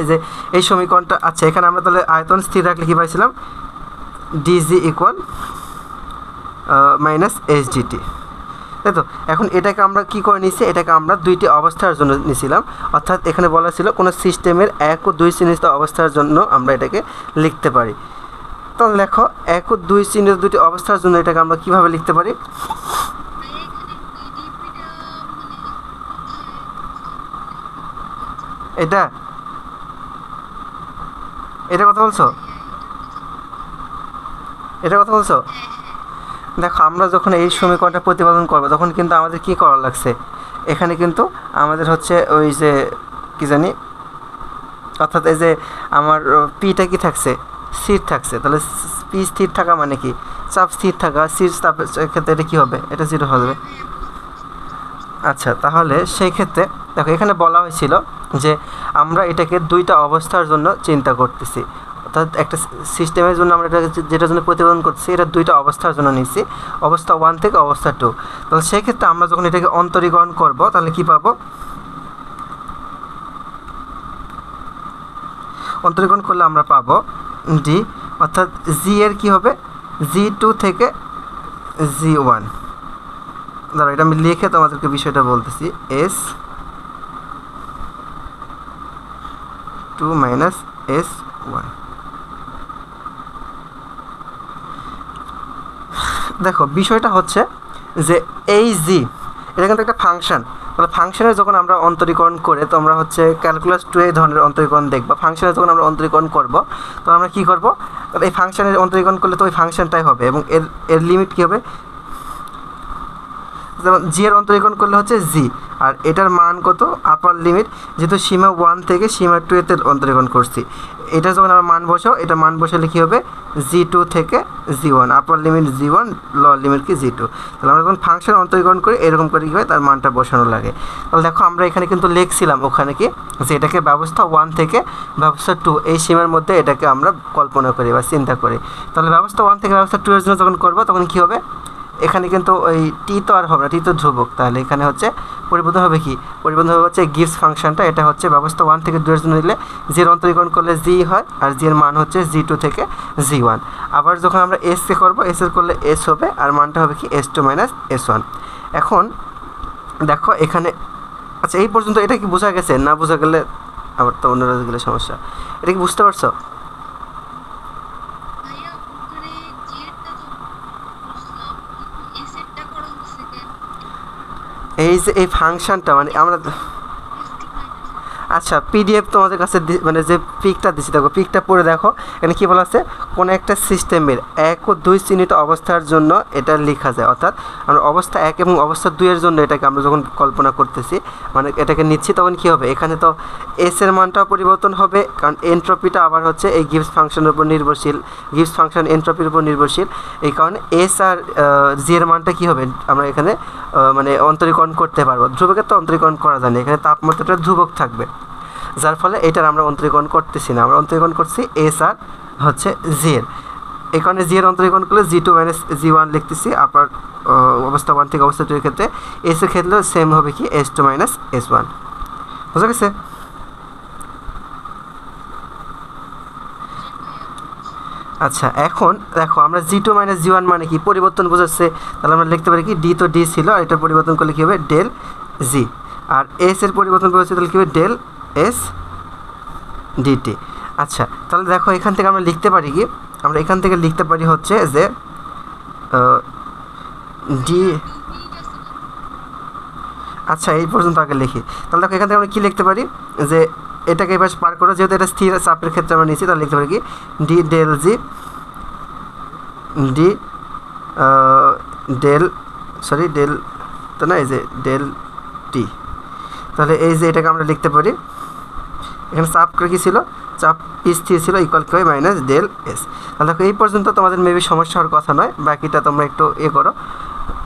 এই যে এই সমীকরণটা। আচ্ছা, এখানে আমরা তাহলে আয়তন স্থির রাখলে কী পাইছিলাম, DG equal minus H DT, তাই তো। এখন এটাকে আমরা কি করে নিচ্ছি, এটাকে আমরা দুইটি অবস্থার জন্য নিয়েছিলাম, অর্থাৎ এখানে বলা ছিল কোনো সিস্টেমের 1 ও 2 চিহ্নিত অবস্থার জন্য আমরা এটাকে লিখতে পারি। তাহলে দেখো 1 ও 2 চিহ্নিত দুটি অবস্থার জন্য এটাকে আমরা কিভাবে লিখতে পারি, এটা কথা বলছো, দেখো আমরা যখন এই সমীকরণটা প্রতিপাদন করবো তখন কিন্তু আমাদের কি করা লাগছে, এখানে কিন্তু আমাদের হচ্ছে ওই যে কি জানি, অর্থাৎ এই যে আমার পিটা কি থাকছে, স্থির থাকছে। তাহলে পি স্থির থাকা মানে কি, চাপ স্থির থাকা, স্থির চাপের ক্ষেত্রে এটা কী হবে, এটা 0 হবে। আচ্ছা, তাহলে সেই ক্ষেত্রে দেখো এখানে বলা হয়েছিল যে আমরা এটাকে দুইটা অবস্থার জন্য চিন্তা করতেছি, অর্থাৎ একটা সিস্টেমের জন্য আমরা এটা যেটার জন্য প্রতিপাদন করছি এটা দুইটা অবস্থার জন্য নিচ্ছি, অবস্থা 1 থেকে অবস্থা 2। তাহলে সেই ক্ষেত্রে আমরা যখন এটাকে অন্তরীকরণ করব তাহলে কি পাবো, অন্তরীকরণ করলে আমরা পাবো ডি, অর্থাৎ জি এর কি হবে, G2 থেকে G1। ধরো এটা আমি লিখে তোমাদেরকে বিষয়টা বলতেছি, S2 মাইনাস S1। দেখো বিষয়টা হচ্ছে যে এই জি এটা কিন্তু একটা ফাংশন। তাহলে ফাংশনের যখন আমরা অন্তরীকরণ করে তো আমরা হচ্ছে ক্যালকুলাস 2 এই ধরনের অন্তরীকরণ দেখব। ফাংশনের যখন আমরা অন্তরীকরণ করব তখন আমরা কী করব, তাহলে এই ফাংশনের অন্তরীকরণ করলে তো ওই ফাংশনটাই হবে এবং এর লিমিট কী হবে, যেমন জি এর অন্তরীকরণ করলে হচ্ছে জি, আর এটার মান কত, আপার লিমিট, যেহেতু সীমা 1 থেকে সীমা 2 এতে অন্তরীকরণ করছি, এটা যখন আমরা মান বসাও, এটা মান বসালে কী হবে, জি2 থেকে জি1, আপার লিমিট জি1, লোয়ার লিমিট কি জি2। তাহলে আমরা যখন ফাংশন অন্তরীকরণ করি এরকম করে কী হয়, তার মানটা বসানো লাগে। তাহলে দেখো আমরা এখানে কিন্তু লিখছিলাম ওখানে কি, যে এটাকে ব্যবস্থা 1 থেকে ব্যবস্থা 2 এই সীমার মধ্যে এটাকে আমরা কল্পনা করি বা চিন্তা করি। তাহলে ব্যবস্থা 1 থেকে ব্যবস্থা 2 এর জন্য যখন করবো তখন কী হবে, এখানে কিন্তু ওই টি তো আর হবে না, টি তো ধ্রুবক, তাহলে এখানে হচ্ছে পরিবর্তন হবে কি, পরিবর্তন হবে হচ্ছে গিভস ফাংশনটা, এটা হচ্ছে ব্যবস্থা 1 থেকে 2 এর জন্য নিলে জির অন্তরীকরণ করলে জি হয়, আর জি এর মান হচ্ছে জি2 থেকে জি1। আবার যখন আমরা এসকে করবো, এস এর করলে এস হবে, আর মানটা হবে কি s2 - s1। এখন দেখো এখানে, আচ্ছা এই পর্যন্ত এটা কি বোঝা গেছে, না বোঝা গেলে আবার তো অন্য গেলে সমস্যা, এটা কি বুঝতে পারছো? এই যে এই ফাংশনটা মানে আমরা, আচ্ছা পিডিএফ তোমাদের কাছে মানে যে পিকটা দিচ্ছি দেখো, পিকটা পড়ে দেখো, এখানে কী বলা আছে, কোনো একটা সিস্টেমের 1 ও 2 চিহ্নিত অবস্থার জন্য এটা লেখা যায়, অর্থাৎ আমরা অবস্থা 1 এবং অবস্থা 2 এর জন্য এটাকে আমরা যখন কল্পনা করতেছি, মানে এটাকে নিচ্ছি, তখন কী হবে, এখানে তো এস এর মানটাও পরিবর্তন হবে, কারণ এনট্রপিটা আবার হচ্ছে এই গিভস ফাংশনের উপর নির্ভরশীল, গিভস ফাংশন এনট্রপির উপর নির্ভরশীল, এই কারণে এস আর জি এর মানটা কী হবে, আমরা এখানে মানে অন্তরীকরণ করতে পারবো। ধ্রুবকের তো অন্তরীকরণ করা যায় না, এখানে তাপমাত্রাটা ধ্রুবক থাকবে, যার ফলে এটার আমরা অন্তরীকরণ করতেছি না, আমরা অন্তরীকরণ করছি এস আর হচ্ছে জি এর, এই কারণে জি এর অন্তরীকরণ করলে জি2 - জি1 লিখতেছি, আপার অবস্থা 1 থেকে অবস্থা 2 এর ক্ষেত্রে, এস এর ক্ষেত্রে সেম হবে কি s2 - s1। বুঝা গেছে? আচ্ছা এখন দেখো আমরা জি2 - জি1 মানে কি, পরিবর্তন বোঝাচ্ছে, তাহলে আমরা লিখতে পারি কি, ডি তো ডি ছিল, আর এটার পরিবর্তন করলে কী হবে, ডেল জি, আর এস এর পরিবর্তন বোঝাচ্ছে, তাহলে কী হবে, ডেল এস ডিটি। আচ্ছা তাহলে দেখো এখান থেকে আমরা লিখতে পারি কি, আমরা এখান থেকে লিখতে পারি হচ্ছে যে ডি, আচ্ছা এই পর্যন্ত আগে লিখি, তাহলে দেখো এখান থেকে আমরা কী লিখতে পারি, যে এটাকে এবার পার করো, যেহেতু এটা স্থির চাপের ক্ষেত্রে আমরা নিচ্ছি, তাহলে লিখতে পারি কি, ডি ডেল জি, ডি ডেল, সরি ডেল তো না, এই যে ডেল টি, তাহলে এই যে এটাকে আমরা লিখতে পারি, এখানে চাপ কী ছিল, চাপ স্থির ছিল, ইকুয়াল কি হয়, মাইনাস ডেল এস। তাহলে দেখো এই পর্যন্ত তোমাদের মেবি সমস্যা হওয়ার কথা নয়, বাকিটা তোমরা একটু করো,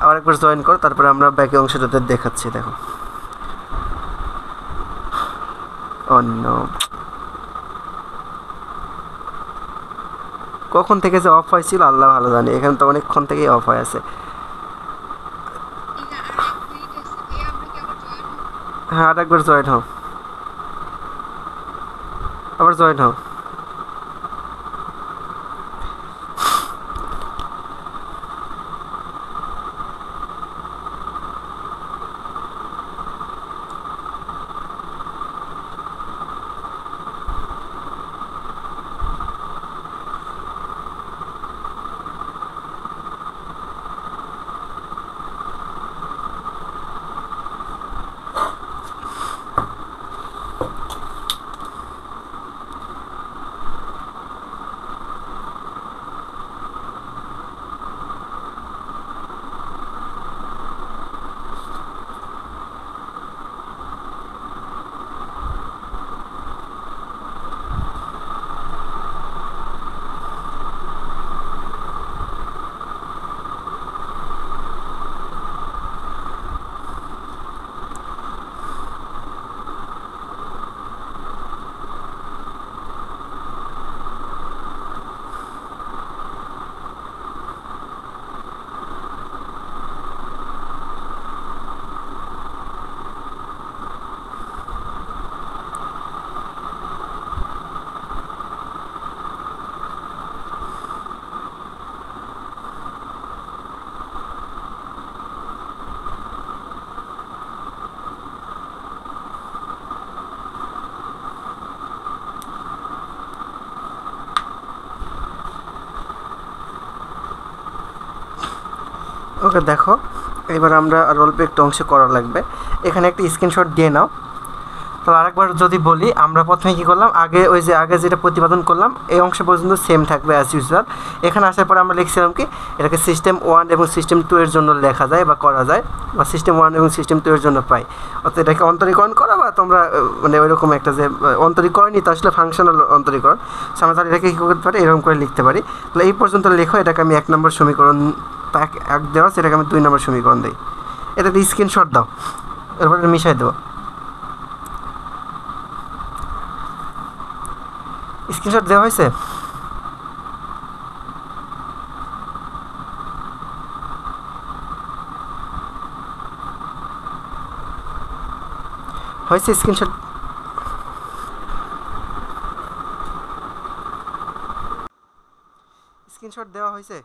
আবার একবার জয়েন করো, তারপরে আমরা বাকি অংশটাতে দেখাচ্ছি। দেখো অন্য কখন থেকে যে অফ হয়েছিল আল্লাহ ভালো জানে, এখানে তো অনেকক্ষণ থেকেই অফ হয়ে আছে। হ্যাঁ আর একবার জয়েন হও, আবার জয়েন হও। ওকে দেখো এবার আমরা আর অল্প একটু অংশ করা লাগবে, এখানে একটা স্ক্রিনশট দিয়ে নাও। তো আরেকবার যদি বলি, আমরা প্রথমে কী করলাম, আগে যেটা প্রতিপাদন করলাম এই অংশ পর্যন্ত সেম থাকবে অ্যাজ ইউজুয়াল। এখানে আসার পর আমরা লিখছিলাম কি, এটাকে সিস্টেম 1 এবং সিস্টেম 2 এর জন্য লেখা যায় বা করা যায়, বা সিস্টেম 1 এবং সিস্টেম 2 এর জন্য পাই। অর্থাৎ এটাকে অন্তরীকরণ করা, বা তোমরা মানে ওইরকম একটা যে অন্তরীকরণই তো আসলে ফাংশনাল অন্তরীকরণ, আমরা তাহলে এটাকে কী করতে পারি, এরকম করে লিখতে পারি। তাহলে এই পর্যন্ত লেখো, এটাকে আমি 1 নম্বর সমীকরণ এক দেওয়া, সেটাকে আমি 2 নম্বর সমীকরণ দিই। এটাতে স্ক্রিনশট দাও, এরপর মিশাই দেবো। স্ক্রিনশট দেওয়া হয়েছে? হয়েছে স্ক্রিনশট? স্ক্রিনশট দেওয়া হয়েছে?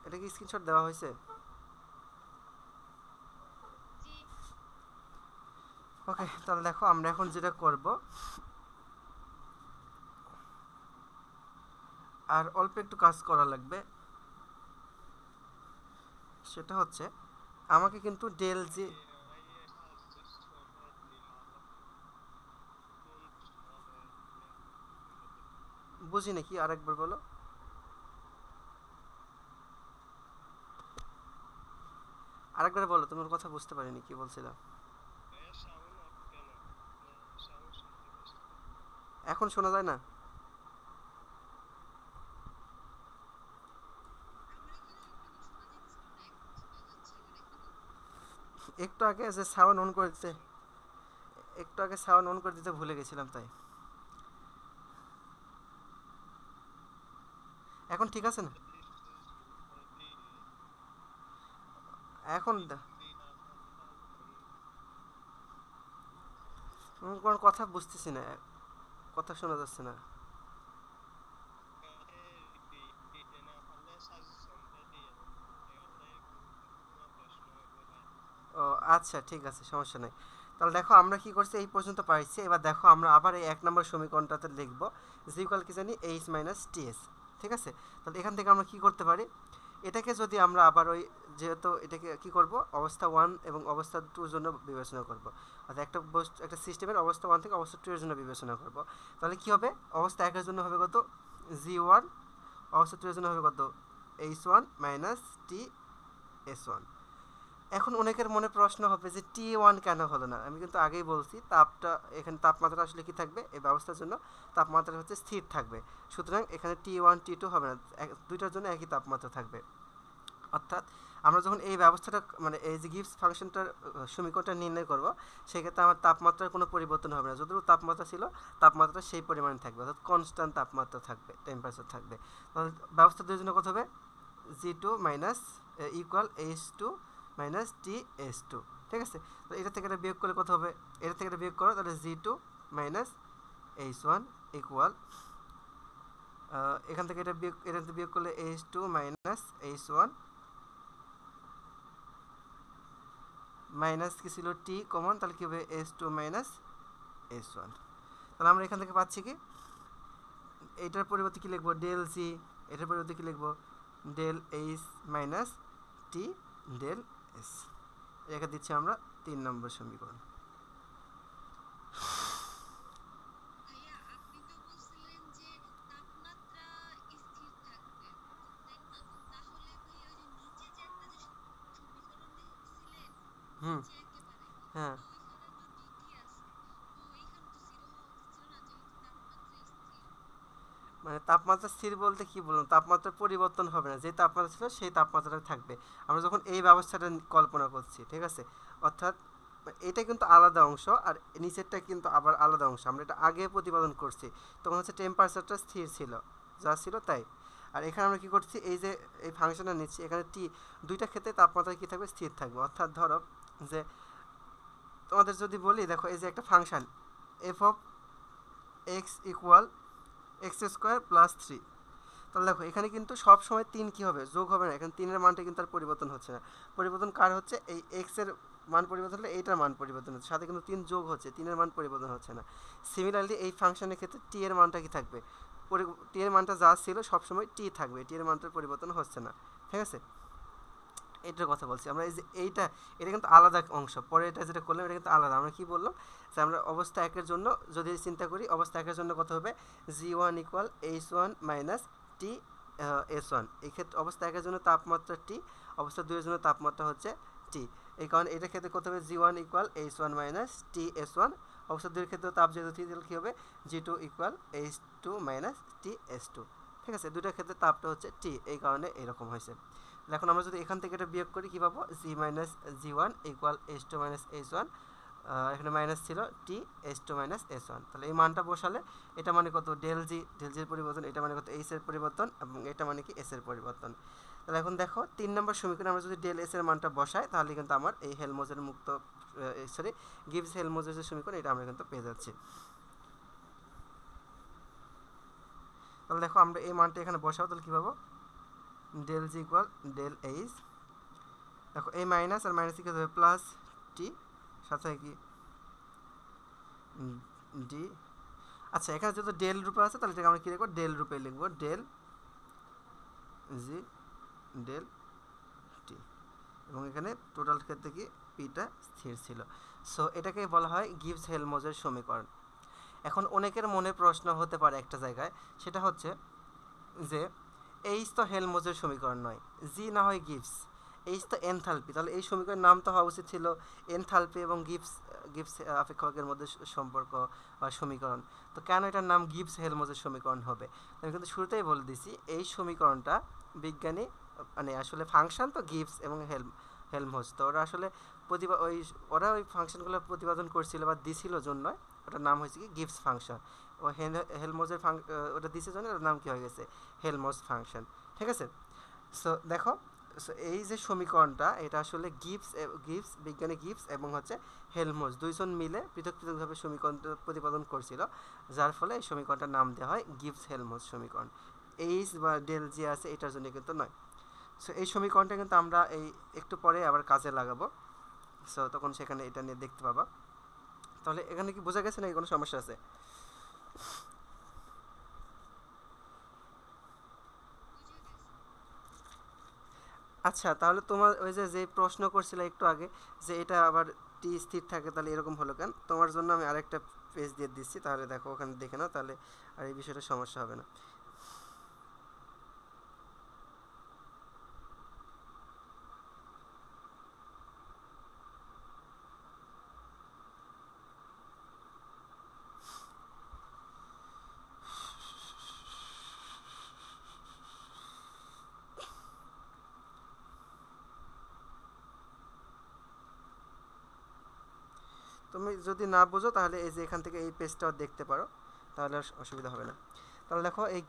এটা কি স্ক্রিনশট দেওয়া হয়েছে? ওকে, তাহলে দেখো আমরা এখন যেটা করব, আর অল্প একটু কাজ করা লাগবে। সেটা হচ্ছে আমাকে কিন্তু ডেল জি, বুঝি নাকি, আরেকবার বলো। আরেকবার বলো, তোমার কথা বুঝতে পারিনি কি বলছিলাম। এখন শোনা যায় না? একটু আগে যে সাউন্ড অন করে দিতে, একটু আগে সাউন্ড অন করে দিতে ভুলে গেছিলাম, তাই। এখন ঠিক আছে না? এখন কোনো কথা বুঝতেছি না, কথা শোনা যাচ্ছে না। ও আচ্ছা, ঠিক আছে, সমস্যা নেই। তাহলে দেখো আমরা কি করছি, এই পর্যন্ত পাইছি। এবার দেখো আমরা আবার এই 1 নম্বর সমীকরণটাতে লিখব জি ইকুয়াল কি জানি, এইচ মাইনাস টিএস। ঠিক আছে, তাহলে এখান থেকে আমরা কি করতে পারি, এটাকে যদি আমরা আবার ওই, যেহেতু এটাকে কি করব, অবস্থা 1 এবং অবস্থা 2 এর জন্য বিবেচনা করব, অর্থাৎ একটা সিস্টেমের অবস্থা 1 থেকে অবস্থা 2 এর জন্য বিবেচনা করব। তাহলে কি হবে, অবস্থা 1 এর জন্য হবে কত, জি1, অবস্থা 2 এর জন্য হবে কত, এইচ1 মাইনাস টি এস1। এখন অনেকের মনে প্রশ্ন হবে যে T1 কেন হলো না। আমি কিন্তু আগেই বলছি, তাপটা এখানে তাপমাত্রা আসলে কি থাকবে, এই ব্যবস্থার জন্য তাপমাত্রা হচ্ছে স্থির থাকবে। সুতরাং এখানে T1 T2 হবে না, দুইটার জন্য একই তাপমাত্রা থাকবে। অর্থাৎ আমরা যখন এই ব্যবস্থাটা মানে এই যে গিভস ফাংশনটার সমীকরণটা নির্ণয় করব, সেক্ষেত্রে আমার তাপমাত্রার কোনো পরিবর্তন হবে না। যতটুকু তাপমাত্রা ছিল তাপমাত্রা সেই পরিমাণে থাকবে, অর্থাৎ কনস্ট্যান্ট তাপমাত্রা থাকবে, টেম্পারেচার থাকবে। তাহলে ব্যবস্থা দুইয়ের জন্য কত হবে, G2 minus equal H2 minus TS2। ঠিক আছে, তো এটা থেকে এটা বিয়োগ করলে কত হবে, এটা থেকে এটা বিয়োগ করো, তাহলে G2 মাইনাস H1 ইকুয়াল, এখান থেকে এটা বিয়োগ করলে H2 মাইনাস H1 মাইনাস কি ছিল T কমন, তাহলে কি হবে H2 মাইনাস H1। তাহলে আমরা এখান থেকে পাচ্ছি কি, এটার পরিবর্তে কি লিখবো, ডেল জি, এটার পরিবর্তে কি লিখবো, ডেল এইচ মাইনাস টি ডেল এস। একে দিচ্ছি আমরা 3 নম্বর সমীকরণ। হুম, হ্যাঁ, মানে তাপমাত্রা স্থির বলতে কি বললাম, তাপমাত্রার পরিবর্তন হবে না, যে তাপমাত্রা ছিল সেই তাপমাত্রাটা থাকবে। আমরা যখন এই ব্যবস্থাটা কল্পনা করছি, ঠিক আছে, অর্থাৎ এটা কিন্তু আলাদা অংশ, আর নিচেরটা কিন্তু আবার আলাদা অংশ। আমরা এটা আগে প্রতিপাদন করছি, তখন হচ্ছে টেম্পারেচারটা স্থির ছিল, যা ছিল তাই। আর এখানে আমরা কি করছি, এই যে এই ফাংশনটা নিচ্ছি, এখানে দুইটা ক্ষেত্রে তাপমাত্রা কি থাকবে, স্থির থাকবে। অর্থাৎ ধরো যে তোমাদের যদি বলি, দেখো এই যে একটা function F of x equal x square plus 3, তাহলে দেখো এখানে কিন্তু সব সময় 3 কি হবে, যোগ হবে না। এখানে 3-এর মানটা কিন্তু আর পরিবর্তন হচ্ছে না। পরিবর্তন কার হচ্ছে, এই এক্স এর মান পরিবর্তন হলে এইটার মান পরিবর্তন হচ্ছে, সাথে কিন্তু 3 যোগ হচ্ছে, 3-এর মান পরিবর্তন হচ্ছে না। সিমিলারলি এই ফাংশনের ক্ষেত্রে টি এর মানটা কি থাকবে, টি এর মানটা যা ছিল সবসময় টি থাকবে, টি এর মানটার পরিবর্তন হচ্ছে না, ঠিক আছে। এটার কথা বলছি আমরা, এই যে এটা কিন্তু আলাদা অংশ, পরে এটা যেটা করলাম এটা কিন্তু আলাদা। আমরা কি বললাম যে আমরা অবস্থা একের জন্য যদি চিন্তা করি, অবস্থা একের জন্য কত হবে, g1 ইকুয়াল h1 মাইনাস টি s1। এই ক্ষেত্রে অবস্থা একের জন্য তাপমাত্রা টি, অবস্থা 2 এর জন্য তাপমাত্রা হচ্ছে টি। এই কারণে এটার ক্ষেত্রে কত হবে, g1 ইকুয়াল h1 মাইনাস টি s1। অবস্থা 2 এর ক্ষেত্রে তাপ যেহেতু টি, তাহলে কী হবে, g2 ইকুয়াল h2 মাইনাস টি s2। ঠিক আছে, দুটার ক্ষেত্রে তাপটা হচ্ছে টি, এই কারণে এরকম হয়েছে। এখন আমরা যদি এখান থেকে এটা বিয়োগ করি কী পাবো, জি minus g1 equal h2 minus h1, এখানে মাইনাস ছিল টি h2 মাইনাস s1। তাহলে এই মানটা বসালে এটা মানে কত, ডেল জির পরিবর্তন, এটা মানে কত এইচ এর পরিবর্তন, এবং এটা মানে কি এস এর পরিবর্তন। তাহলে এখন দেখো 3 নম্বর সমীকরণে আমরা যদি ডেল এস এর মানটা বসাই, তাহলে কিন্তু আমার এই হেলমজের মুক্ত গিভস হেলমজের যে সমীকরণ, এটা আমরা কিন্তু পেয়ে যাচ্ছি। তাহলে দেখো আমরা এই মানটা এখানে বসাবো, তাহলে কী পাবো, del G equal del H, দেখো এই মাইনাস আর মাইনাস কি হবে, প্লাস টি, সাথে কি ডি। আচ্ছা, এখানে যেহেতু ডেল রূপে আছে, তাহলে এটাকে আমরা কী লিখবো, ডেল রূপে লিখবো, ডেল জি ডেল টি, এবং এখানে টোটাল ক্ষেত্রে কি পিটা স্থির ছিল। সো এটাকে বলা হয় গিভস হেলমজের সমীকরণ। এখন অনেকের মনে প্রশ্ন হতে পারে একটা জায়গায়, সেটা হচ্ছে যে এইচ তো হেলমজের সমীকরণ নয়, জি না হয় গিভস, এইচ তো এনথালপি, তাহলে এই সমীকরণের নাম তো হওয়া উচিত ছিল এনথালপি এবং গিভস অপেক্ষকের মধ্যে সম্পর্ক বা সমীকরণ। তো কেন এটার নাম গিভস হেলমজের সমীকরণ হবে? আমি কিন্তু শুরুতেই বলে দিছি, এই সমীকরণটা বিজ্ঞানী মানে আসলে ফাংশন তো গিভস এবং হেলমজ, তো ওরা আসলে ওরা ওই ফাংশনগুলো প্রতিপাদন করছিল বা দিছিল জন্য ওটার নাম হয়েছে কি গিভস ফাংশন। ও হেলমজের ওটা দিছে জন্য ওটার নাম কি হয়ে গেছে, হেলমজ ফাংশন। ঠিক আছে, সো দেখো, সো এই যে সমীকরণটা, এটা আসলে গিভস বিজ্ঞানী গিভস এবং হচ্ছে হেলমজ দুইজন মিলে পৃথক পৃথকভাবে সমীকরণটা প্রতিপাদন করছিল, যার ফলে এই সমীকরণটার নাম দেওয়া হয় গিভস হেলমজ সমীকরণ। এইচ বা ডেল জি আছে এটার জন্য কিন্তু নয়। সো এই সমীকরণটা কিন্তু আমরা এই একটু পরে আবার কাজে লাগাবো, সো তখন সেখানে এটা নিয়ে দেখতে পাবা। তাহলে এখানে কি বোঝা গেছে নাকি কোনো সমস্যা আছে? আচ্ছা, তাহলে তোমার ওই যে প্রশ্ন করছিলে একটু আগে যে এটা আবার টি স্থির থাকে, তাহলে এরকম হলো কেন, তোমার জন্য আমি আরেকটা পেজ দিয়ে দিচ্ছি, তাহলে দেখো ওখানে দেখে নাও, তাহলে আর এই বিষয়টা সমস্যা হবে না। তুমি যদি না বোঝো তাহলে এই যে এখান থেকে এই পেজটাও দেখতে পারো, তাহলে আর অসুবিধা হবে না। তাহলে দেখো এই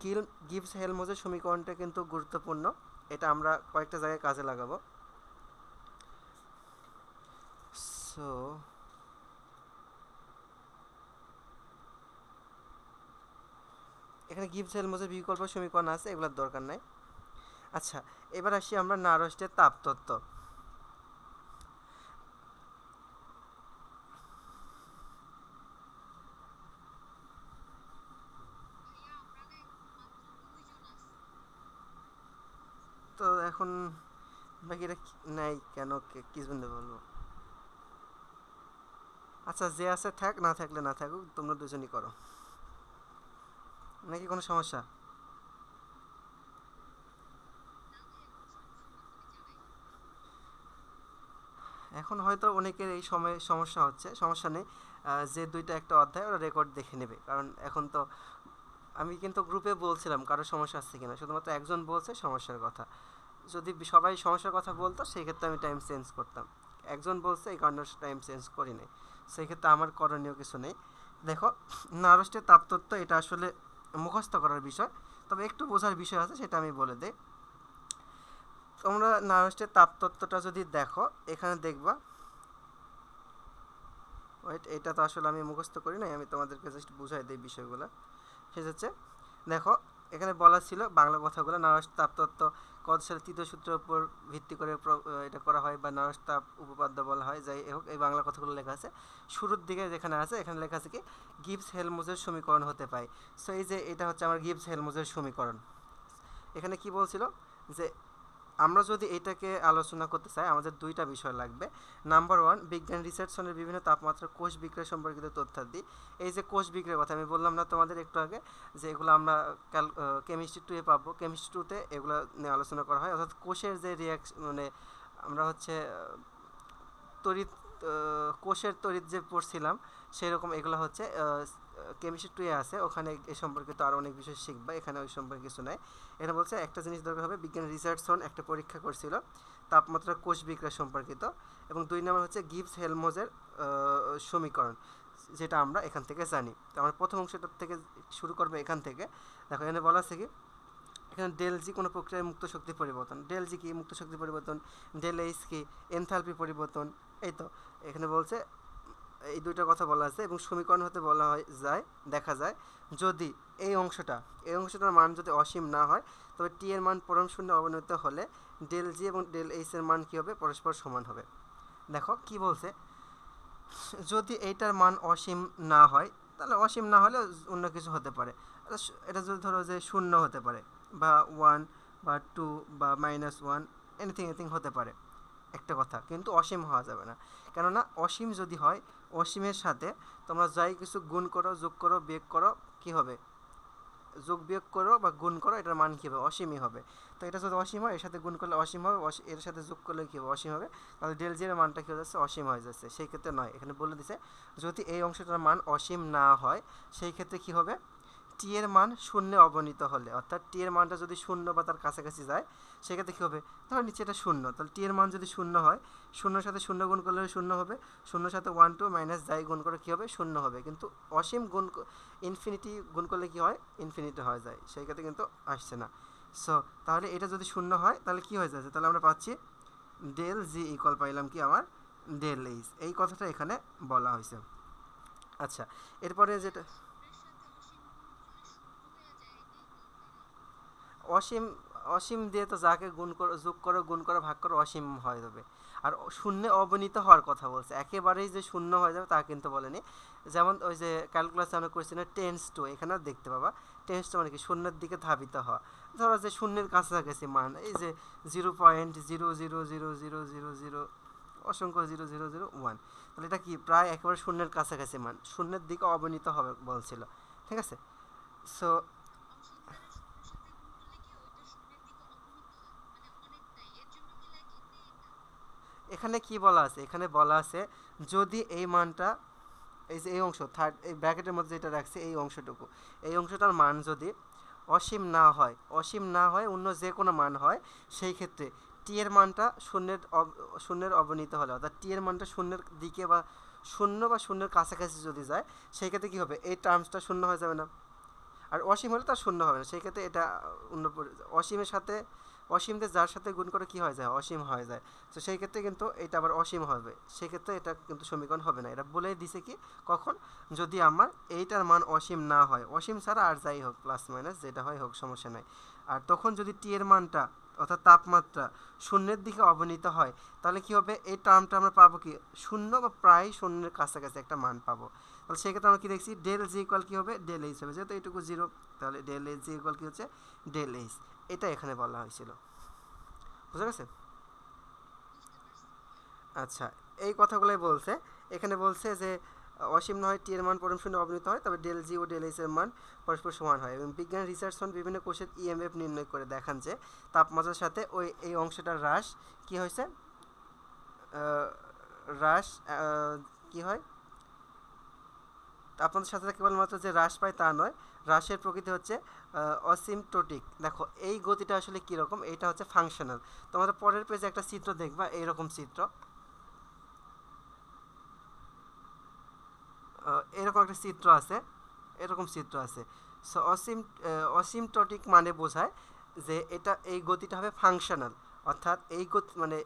গিভস হেলমজের সমীকরণটা কিন্তু গুরুত্বপূর্ণ, এটা আমরা কয়েকটা জায়গায় কাজে লাগাবো। সো এখানে গিভস হেলমজের বিকল্প সমীকরণ আছে, এগুলোর দরকার নাই। আচ্ছা, এবার আসি আমরা নারস্টের তাপতত্ত্ব। তো এখন বাকিরা নাই কেন, কি জন্য বলবো? আচ্ছা, যে আছে থাক, না থাকলে না থাকুক, তোমরা দুজনই করো, নাকি কোনো সমস্যা? এখন হয়তো অনেকের এই সমস্যা হচ্ছে, সমস্যা নেই, যে দুইটা একটা অধ্যায় ওরা রেকর্ড দেখে নেবে, কারণ এখন তো আমি কিন্তু গ্রুপে বলছিলাম কারো সমস্যা আছে কিনা, শুধুমাত্র একজন বলছে সমস্যার কথা। যদি সবাই সমস্যার কথা বলতো সেই ক্ষেত্রে আমি টাইম চেঞ্জ করতাম, একজন বলছে এই কারণে টাইম চেঞ্জ করি নাই, সেই ক্ষেত্রে আমার করণীয় কিছু নেই। দেখো, নারস্টের তাপতত্ত্ব এটা আসলে মুখস্থ করার বিষয়, তবে একটু বোঝার বিষয় আছে, সেটা আমি বলে দিই। তোমরা নারস্টের তাপতত্ত্বটা যদি দেখো, এখানে দেখবা, ওয়েট, এটা তো আসলে আমি মুখস্থ করি নাই, আমি তোমাদেরকে জাস্ট বুঝাই দিই বিষয়গুলো। সেটা হচ্ছে, দেখো এখানে বলা ছিল বাংলা কথাগুলো, নারস্ট তাপতত্ত্ব কদশার তৃতীয় সূত্রের উপর ভিত্তি করে এটা করা হয় বা নারস তাপ উপপাদ্য বলা হয়। যাই হোক, এই বাংলা কথাগুলো লেখা আছে শুরুর দিকে যেখানে আছে, এখানে লেখা আছে কি গিবস হেলমুজের সমীকরণ হতে পায়। সো এই যে এটা হচ্ছে আমার গিবস হেলমুজের সমীকরণ। এখানে কি বলছিল যে আমরা যদি এটাকে আলোচনা করতে চাই আমাদের দুইটা বিষয় লাগবে। নাম্বার 1, বিজ্ঞান রিসার্চনের বিভিন্ন তাপমাত্রা কোষ বিক্রিয়া সম্পর্কিত তথ্যাদি। এই যে কোষ বিক্রিয়ার কথা আমি বললাম না তোমাদের একটু আগে, যে এগুলো আমরা কেমিস্ট্রি 2-এ পাবো। কেমিস্ট্রি 2-তে এগুলো নিয়ে আলোচনা করা হয়, অর্থাৎ কোষের যে রিয়াকশন মানে আমরা হচ্ছে তড়িৎ কোষের তড়িৎ যে পড়ছিলাম সেরকম এগুলো হচ্ছে কেমিস্ট্রি 2-এ আছে, ওখানে এ সম্পর্কিত আরও অনেক বিষয় শিখবা, এখানে ওই সম্পর্কে কিছু নাই। এখানে বলছে একটা জিনিস দরকার হবে, বিজ্ঞান রিচার্ডসন একটা পরীক্ষা করছিল তাপমাত্রা কোষ বিক্রিয়া সম্পর্কিত, এবং 2 নম্বর হচ্ছে গিবস হেলমুজের সমীকরণ, যেটা আমরা এখান থেকে জানি। তো আমরা প্রথম অংশটার থেকে শুরু করবো এখান থেকে। দেখো এখানে বলা আছে কি, এখানে ডেল জি কোনো প্রক্রিয়ার মুক্ত শক্তি পরিবর্তন। ডেল জি কি মুক্ত শক্তি পরিবর্তন, ডেল এইচ কি এনথালপি পরিবর্তন। এই তো এখানে বলছে এই দুইটা কথা বলা আছে, এবং সমীকরণ হতে বলা হয় যায় দেখা যায় যদি এই অংশটার মান যদি অসীম না হয় তবে টি এর মান পরম শূন্য অবনতি হলে ডেল জি এবং ডেল এইচ এর মান কী হবে, পরস্পর সমান হবে। দেখো কি বলছে, যদি এইটার মান অসীম না হয় তাহলে অসীম না হলে অন্য কিছু হতে পারে। এটা যদি ধরো যে শূন্য হতে পারে বা 1 বা 2 বা -1 এনিথিং হতে পারে একটা কথা, কিন্তু অসীম হওয়া যাবে না। কেননা অসীম যদি হয়, অসীমের সাথে তোমরা যাই কিছু গুণ করো, যোগ করো, বিয়োগ করো, কি হবে, যোগ বিয়োগ করো বা গুণ করো, এটার মান কী হবে, অসীমই হবে। তো এটা যদি অসীম হয়, এর সাথে গুণ করলে অসীম হবে, এর সাথে যোগ করলে কী হবে, অসীম হবে। তাহলে ডেল জি এর মানটা কী হয়ে যাচ্ছে, অসীম হয়ে যাচ্ছে। সেই ক্ষেত্রে নয়, এখানে বলে দিছে যদি এই অংশটার মান অসীম না হয় সেই ক্ষেত্রে কী হবে, টি এর মান শূন্যে অবনীত হলে, অর্থাৎ টি এর মানটা যদি শূন্য বা তার কাছাকাছি যায় সেক্ষেত্রে কী হবে, ধরো নিচে এটা শূন্য, তাহলে টি এর মান যদি শূন্য হয়, শূন্যর সাথে শূন্য গুণ করলে শূন্য হবে, শূন্যর সাথে 1 2 মাইনাস যাই গুণ করে কী হবে, শূন্য হবে। কিন্তু অসীম গুণ ইনফিনিটি গুণ করলে কী হয়, ইনফিনিটি হয়ে যায়, সেই ক্ষেত্রে কিন্তু আসছে না। সো তাহলে এটা যদি শূন্য হয় তাহলে কী হয়ে যাচ্ছে, তাহলে আমরা পাচ্ছি ডেল জি ইকুয়াল পাইলাম কি আমার ডেল এইচ, এই কথাটা এখানে বলা হয়েছে। আচ্ছা, এরপরে যেটা অসীম দিয়ে তো যাকে গুণ করো, যোগ করো, গুণ করো, ভাগ করো, অসীম হয়ে যাবে। আর শূন্যে অবনীত হওয়ার কথা বলছে, একেবারেই যে শূন্য হয়ে যাবে তা কিন্তু বলেনি। যেমন ওই যে ক্যালকুলাসে আমরা করছি না টেন্স টু, এখানেও দেখতে পাবা টেন্স টু মানে কি, শূন্যের দিকে ধাবিত হওয়া। ধরো যে শূন্যের কাছাকাছি মান, এই যে 0.0000000 অসংখ্য 0001, তাহলে এটা কি প্রায় একেবারে শূন্যের কাছাকাছি মান, শূন্যের দিকে অবনীত হবে বলছিল। ঠিক আছে, সো এখানে কি বলা আছে, এখানে বলা আছে যদি এই মানটা, এই যে এই অংশ থার্ড এই ব্র্যাকেটের মধ্যে যেটা রাখছে এই অংশটুকু, এই অংশটার মান যদি অসীম না হয় অন্য যে কোনো মান হয়, সেই ক্ষেত্রে টি এর মানটা শূন্যের অবনীত হলে, অর্থাৎ টি এর মানটা শূন্যের দিকে বা শূন্য বা শূন্যের কাছাকাছি যদি যায় সেই ক্ষেত্রে কী হবে, এই টার্মসটা শূন্য হয়ে যাবে না। আর অসীম হলে তার শূন্য হবে না, সেই ক্ষেত্রে এটা অন্য অসীমের সাথে অসীমদের যার সাথে গুণ করে কী হয়ে যায়, অসীম হয়ে যায়। তো সেই ক্ষেত্রে কিন্তু এটা আবার অসীম হবে, সেক্ষেত্রে এটা কিন্তু সমীকরণ হবে না। এটা বলেই দিছে কি, কখন, যদি আমার এইটার মান অসীম না হয়, অসীম ছাড়া আর যাই হোক প্লাস মাইনাস যেটা হয় হোক সমস্যা নাই, আর তখন যদি টি এর মানটা অর্থাৎ তাপমাত্রা শূন্যের দিকে অবনীত হয় তাহলে কি হবে, এই টার্মটা আমরা পাবো কি, শূন্য বা প্রায় শূন্যের কাছাকাছি একটা মান পাবো। তাহলে সেক্ষেত্রে আমরা কী দেখছি, ডেল জি ইকুয়াল কী হবে, ডেল এইচ হবে, যেহেতু এইটুকু জিরো, তাহলে ডেল এইচ জি ইকুয়াল কী হচ্ছে, ডেল এইচ। এটা এখানে বলা হয়েছিল, বুঝা গেছে? আচ্ছা, এই কথাগুলোই বলছে। এখানে বলছে যে অসীম না হয় টি এর মান পরম শূন্য অবনীত হয় তবে ডেল জি ও ডেল এইচ এর মান পরস্পর সমান হয়, এবং বিজ্ঞান রিসার্চন বিভিন্ন কোষের ইএমএফ নির্ণয় করে দেখান যে তাপমাত্রার সাথে এই অংশটার হ্রাস কী হয়েছে, হ্রাস কী হয়, তাপমাত্রার সাথে কেবলমাত্র যে হ্রাস পায় তা নয়, হ্রাসের প্রকৃতি হচ্ছে অসিমটোটিক। দেখো এই গতিটা আসলে কীরকম, এইটা হচ্ছে ফাংশনাল। তোমাদের পরের পেজে একটা চিত্র দেখবা, এইরকম চিত্র, এরকম একটা চিত্র আছে, এরকম চিত্র আছে। সো অসিমটোটিক মানে বোঝায় যে এটা এই গতিটা হবে ফাংশনাল, অর্থাৎ এই গতি মানে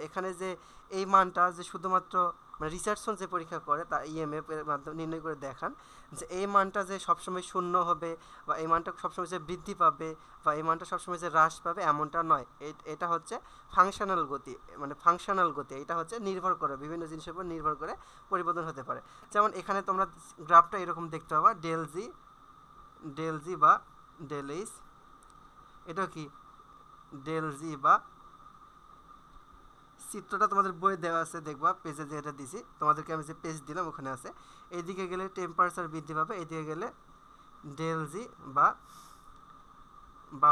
এখানে যে এই মানটা যে শুধুমাত্র মানে রিচার্ডসন যে পরীক্ষা করে তা ইএমএফ এর মাধ্যমে নির্ণয় করে দেখান যে এই মানটা যে সবসময় শূন্য হবে বা এই মানটা সবসময় যে বৃদ্ধি পাবে বা এই মানটা সবসময় যে হ্রাস পাবে এমনটা নয়। এটা হচ্ছে ফাংশনাল গতি, মানে ফাংশনাল গতি। এটা হচ্ছে নির্ভর করে বিভিন্ন জিনিসের উপর নির্ভর করে পরিবর্তন হতে পারে। যেমন এখানে তোমরা গ্রাফটা এরকম দেখতে পাবা, ডেল জি বা ডেল এইচ, এটা কি ডেল জি বা, চিত্রটা তোমাদের বইয়ে দেওয়া আছে, দেখবা পেজে যেটা দিছি তোমাদেরকে, আমি যে পেজ দিলাম ওখানে আছে। এইদিকে গেলে টেম্পারেচার বৃদ্ধি পাবে, এইদিকে গেলে ডেল জি বা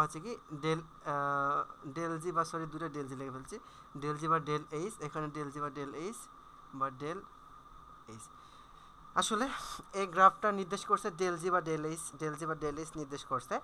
হচ্ছে কি ডেল জি বা, সরি দুটো ডেল জি লিখে ফেলছি, ডেল জি বা ডেল এইচ, এখানে ডেল জি বা ডেল এইচ বা ডেল এইচ। আসলে এই গ্রাফটা নির্দেশ করছে ডেল জি বা ডেল এইচ নির্দেশ করছে।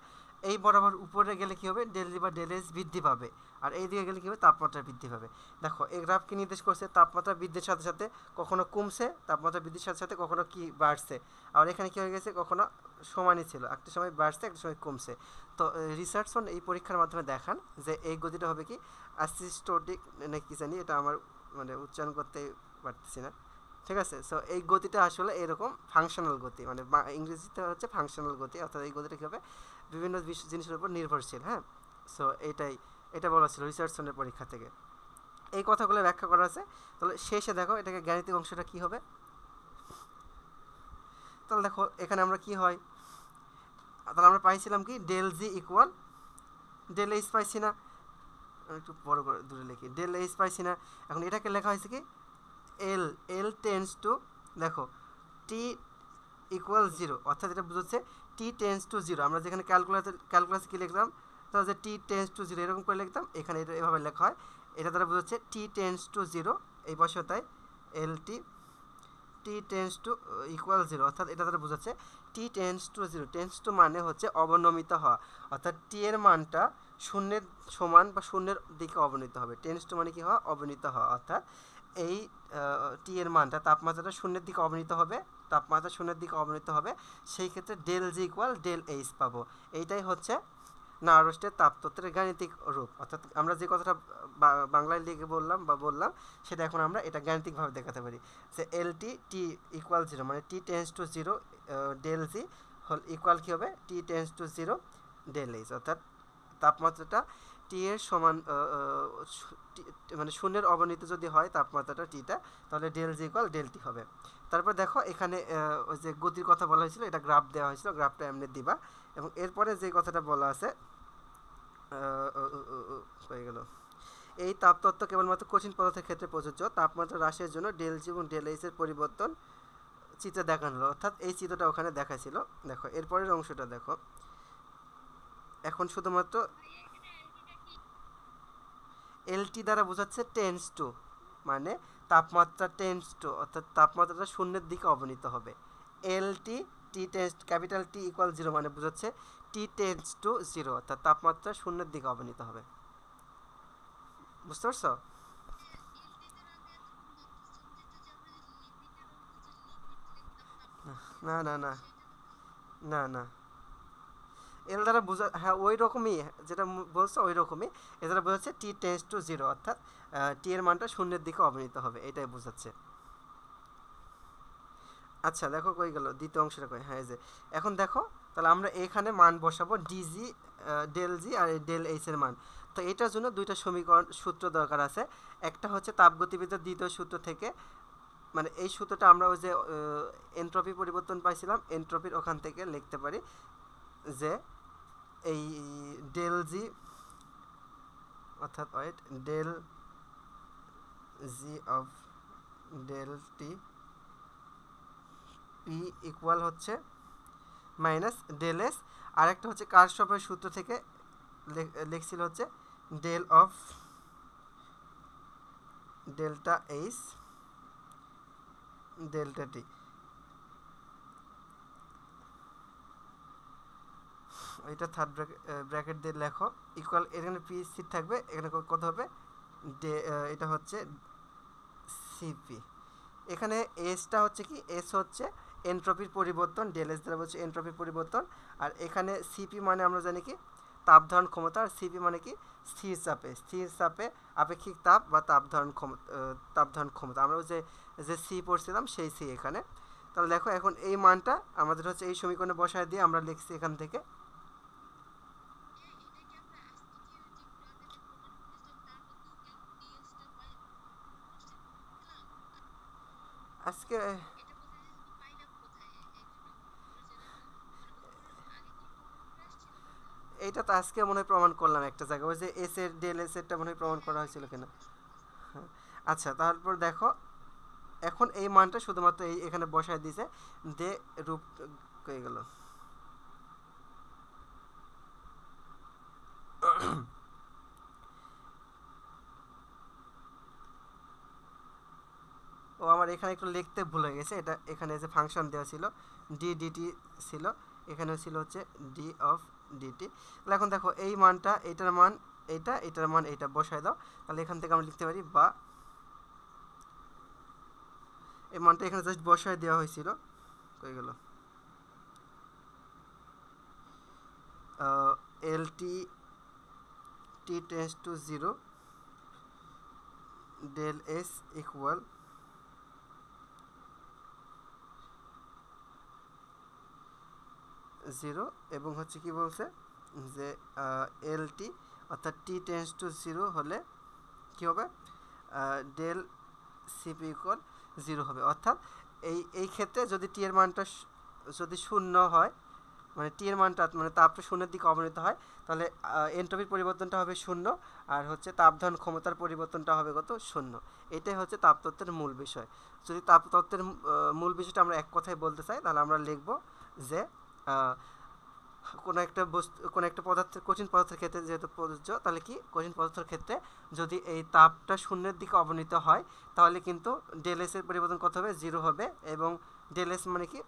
এই বরাবর উপরে গেলে কি হবে, ডেল জি বা ডেল এইচ বৃদ্ধি পাবে, আর এই দিকে গেলে কি হবে, তাপমাত্রা বৃদ্ধি পাবে। দেখো এই গ্রাফ কি নির্দেশ করছে, তাপমাত্রা বৃদ্ধির সাথে সাথে কখনো কমছে, তাপমাত্রা বৃদ্ধির সাথে সাথে কখনো কি বাড়ছে, আর এখানে কি হয়ে গেছে, কখনো সমানই ছিল, একটা সময় বাড়ছে একটা সময় কমছে। তো রিচার্ডসন এই পরীক্ষার মাধ্যমে দেখান যে এই গতিটা হবে কি অ্যাসিস্টোটিক নাকি জানি, এটা আমার মানে উচ্চারণ করতে পারতেছি না, ঠিক আছে। সো এই গতিটা আসলে এরকম ফাংশনাল গতি, মানে ইংরেজিতে হচ্ছে ফাংশনাল গতি, অর্থাৎ এই গতিটা কী হবে বিভিন্ন জিনিসের উপর নির্ভরশীল। হ্যাঁ, সো এটা বলা ছিল রিচার্ডসনের পরীক্ষা থেকে, এই কথাগুলো ব্যাখ্যা করা আছে। তাহলে শেষে দেখো এটাকে গাণিতিক অংশটা কি হবে। তাহলে দেখো এখানে আমরা কি হয়, তাহলে আমরা পাইছিলাম কি del G equal del H পাইছি না, একটু বড় করে দূরে লিখি, ডেল এইচ পাইছি না। এখন এটাকে লেখা হয়েছে কি এল টেন্স টু, দেখো টি ইকুয়াল জিরো, অর্থাৎ এটা বুঝছে টি টেন্স টু জিরো। আমরা যেখানে ক্যালকুলাসে কী লিখলাম, তাহলে যে টি টেন্স টু জিরো এরকম করে লিখতাম, এখানে এটা এভাবে লেখা হয়। এটা দ্বারা বুঝছে টি টেন্স টু জিরো, এই পাশেও তাই L T tends to equal zero, অর্থাৎ এটা দ্বারা বোঝাচ্ছে T tends to zero. Tends to মানে হচ্ছে অবনমিত হওয়া, অর্থাৎ টি এর মানটা শূন্যের সমান বা শূন্যের দিকে অবনীত হবে। টেন্স টু মানে কি হওয়া, অবনীত হওয়া, অর্থাৎ এই টি এর মানটা তাপমাত্রাটা শূন্যের দিকে অবনীত হবে, তাপমাত্রা শূন্যের দিকে অবনীত হবে, সেই ক্ষেত্রে del G equal del H পাবো। এইটাই হচ্ছে নারস্টের তাপতত্ত্বের গাণিতিক রূপ। অর্থাৎ আমরা যে কথাটা বাংলায় লিখে বললাম সেটা এখন আমরা এটা গাণিতিকভাবে দেখাতে পারি যে এল টি ইকুয়াল জিরো, মানে T tends to zero del G হল ইকুয়াল কী হবে, T tends to zero del H, অর্থাৎ তাপমাত্রাটা টি এর সমান, মানে শূন্যের অবনীত যদি হয় তাপমাত্রাটা টিটা, তাহলে del G equal del T হবে। তারপর দেখো এখানে ওই যে গতির কথা বলা হয়েছিল, এটা গ্রাফ দেওয়া হয়েছিল, গ্রাফটা এমনি দিবা। এবং এরপরে যে কথাটা বলা আছে হয়ে গেল, এই তাপতত্ত্ব কেবলমাত্র কঠিন পদার্থের ক্ষেত্রে প্রযোজ্য। তাপমাত্রা হ্রাসের জন্য ডেল জি এবং ডেল এইচ এর পরিবর্তন চিত্রে দেখানো হলো, অর্থাৎ এই চিত্রটা ওখানে দেখাছিল। দেখো এরপরের অংশটা দেখো, এখন শুধুমাত্র এলটি দ্বারা বোঝাচ্ছে টেন্স টু, মানে তাপমাত্রা টেন্স টু, অর্থাৎ তাপমাত্রাটা শূন্যের দিকে অবনীত হবে। এলটি টি tense capital T equal zero মানে বোঝাচ্ছে টি টেন্স টু জিরো, অর্থাৎ তাপমাত্রা শূন্যের দিকে অবনীত হবে। বুঝতে পারছো? না না না না না, এল দ্বারা বোঝা, হ্যাঁ ওই রকমই যেটা বলছো ওই রকমই, এ দ্বারা বোঝাচ্ছে টি টেন্স টু জিরো, অর্থাৎ টি এর মানটা শূন্যের দিকে অবনীত হবে, এটাই বোঝাচ্ছে। আচ্ছা দেখো কই গেল দ্বিতীয় অংশটা কই, হ্যাঁ এই যে এখন দেখো, তাহলে আমরা এখানে মান বসাবো ডিজি ডেল জি আর ডেল এইচ এর মান। তো এটার জন্য দুইটা সমীকরণ সূত্র দরকার আছে। একটা হচ্ছে তাপগতিবিদ্যার দ্বিতীয় সূত্র থেকে, মানে এই সূত্রটা আমরা ওই যে এনট্রপি পরিবর্তন পাইছিলাম, এনট্রপির ওখান থেকে লিখতে পারি যে এই ডেল জি, অর্থাৎ wait del G of del T P equal হচ্ছে মাইনাস ডেল এস, আর একটা হচ্ছে কার্শফের সূত্র থেকে লিখছিল হচ্ছে del of delta H delta T. এটা থার্ড ব্র্যাকেট দিয়ে লেখো ইকুয়াল, এখানে পি সি থাকবে, এখানে কত হবে এটা হচ্ছে সিপি। এখানে এসটা হচ্ছে কি, এস হচ্ছে এনট্রপির পরিবর্তন, ডেল এস দ্বারা হচ্ছে এনট্রপির পরিবর্তন, আর এখানে সিপি মানে আমরা জানি কি তাপ ধারণ ক্ষমতা, আর সিপি মানে কি স্থির চাপে আপেক্ষিক তাপ বা তাপ ধারণ ক্ষমতা। আমরা যে যে সি পড়ছিলাম সেই সি এখানে। তাহলে দেখো এখন এই মানটা আমাদের হচ্ছে এই সমীকরণে বসায় দিয়ে আমরা লিখছি এখান থেকে আজকে এইটা তো আজকে মনে হয় প্রমাণ করলাম একটা জায়গায়, ওই যে এস এর ডেল এস এরটা মনে হয় প্রমাণ করা হয়েছিল কিনা। হ্যাঁ। আচ্ছা, তারপর দেখো এখন এই মানটা শুধুমাত্র এই এখানে বসায় দিয়েছে, দে রূপ হয়ে গেল। ও আমার এখানে একটু লিখতে ভুল হয়ে গেছে, এটা এখানে যে ফাংশন দেওয়া ছিল ডি ডিটি ছিল, এখানে ছিল হচ্ছে ডি অফ ডিটি। তাহলে এখন দেখো এই মানটা, এটার মান এইটা, এটার মান এইটা বসায় দাও, তাহলে এখান থেকে আমরা লিখতে পারি, বা এই মানটা এখানে জাস্ট বসায় দেওয়া হয়েছিল, হয়ে গেল L T T tends to zero del S equal zero, এবং হচ্ছে কি বলছে যে এল টি অর্থাৎ টি টেন্স টু জিরো হলে কী হবে, ডেল সিপি ইকুয়াল জিরো হবে। অর্থাৎ এই ক্ষেত্রে যদি টি এর মানটা যদি শূন্য হয়, মানে টি এর মানটা মানে তাপটা শূন্যের দিকে অবনীত হয়, তাহলে এন্ট্রপির পরিবর্তনটা হবে শূন্য, আর হচ্ছে তাপধারণ ক্ষমতার পরিবর্তনটা হবে কত, শূন্য। এটাই হচ্ছে তাপতত্ত্বের মূল বিষয়। যদি তাপতত্ত্বের মূল বিষয়টা আমরা এক কথায় বলতে চাই, তাহলে আমরা লিখব যে কোনো একটা বস্তু, কোনো একটা পদার্থের, কঠিন পদার্থের ক্ষেত্রে যেহেতু প্রযোজ্য, তাহলে কি কঠিন পদার্থের ক্ষেত্রে যদি এই তাপটা শূন্যের দিকে অবনীত হয়, তাহলে কিন্তু ডেল এস এর পরিবর্তন কত হবে, জিরো হবে। এবং ডেল এস মানে কি,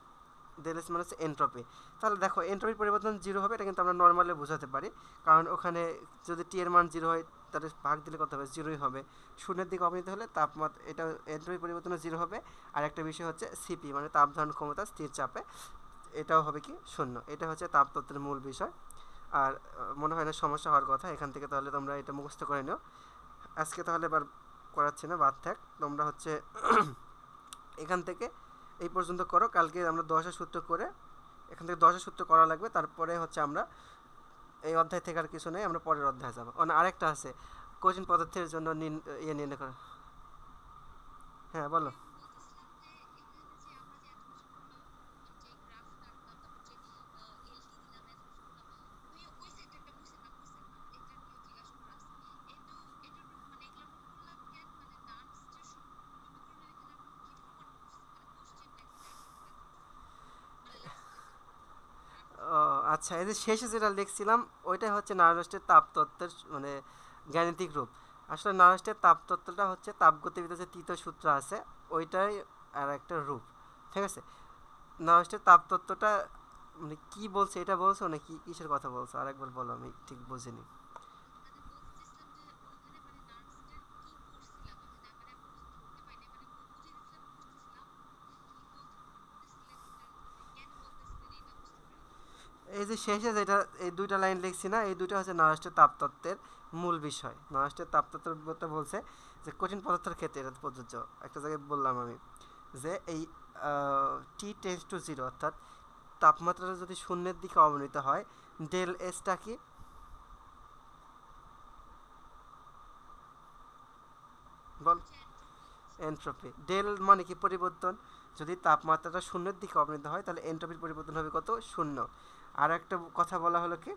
ডেল এস মানে হচ্ছে এন্ট্রপি। তাহলে দেখো এন্ট্রপির পরিবর্তন জিরো হবে, এটা কিন্তু আমরা নর্মালি বোঝাতে পারি, কারণ ওখানে যদি টি এর মান জিরো হয় তাহলে ভাগ দিলে কত হবে, জিরোই হবে। শূন্যের দিকে অবনীত হলে তাপমাত্রা, এটা এন্ট্রপি পরিবর্তন জিরো হবে। আর একটা বিষয় হচ্ছে সিপি মানে তাপ ধারণ ক্ষমতা স্থির চাপে, এটাও হবে কি শূন্য। এটা হচ্ছে তাপতত্ত্বের মূল বিষয়। আর মনে হয় না সমস্যা হওয়ার কথা এখান থেকে, তাহলে তোমরা এটা মুখস্থ করে নিও। আজকে তাহলে এবার করাচ্ছি না, বাদ থাক। তোমরা হচ্ছে এখান থেকে এই পর্যন্ত করো, কালকে আমরা 10 সূত্র করে, এখান থেকে 10 সূত্র করা লাগবে, তারপরে হচ্ছে আমরা এই অধ্যায় থেকে আর কিছু নেই, আমরা পরের অধ্যায়ে যাবো। না আরেকটা আছে, কঠিন পদার্থের জন্য ইয়ে নির্ণয় করা। হ্যাঁ বলো। ও আচ্ছা, এই যে শেষে যেটা লিখছিলাম ওইটাই হচ্ছে নারস্টের তাপতত্ত্বের মানে গাণিতিক রূপ। আসলে নারস্টের তাপতত্ত্বটা হচ্ছে তাপগতিবিদ্যার যে তৃতীয় সূত্র আছে ওইটাই আর একটা রূপ, ঠিক আছে। নারস্টের তাপতত্ত্বটা মানে কি বলছে, এটা বলছো না কি, কিসের কথা বলছো আরেকবার বলো, আমি ঠিক বুঝিনি। এই যে শেষে যেটা এই দুইটা লাইন লিখছি না, এই দুইটা হচ্ছে নরস্টের তাপতত্ত্বের মূল বিষয়। নরস্টের তাপতত্ত্বের বলতে বলছে যে কঠিন পদার্থের ক্ষেত্রে এটা প্রযোজ্য। একটা জায়গায় বললাম আমি যে এই টি টেন্স টু জিরো অর্থাৎ তাপমাত্রাটা যদি শূন্যের দিকে অবনীত হয়, ডেল এসটা কি বল, এন্ট্রপি। ডেল মানে কি পরিবর্তন, যদি তাপমাত্রাটা শূন্যের দিকে অবনীত হয় তাহলে এন্ট্রপির পরিবর্তন হবে কত, শূন্য। আর একটা কথা বলা হলো কি,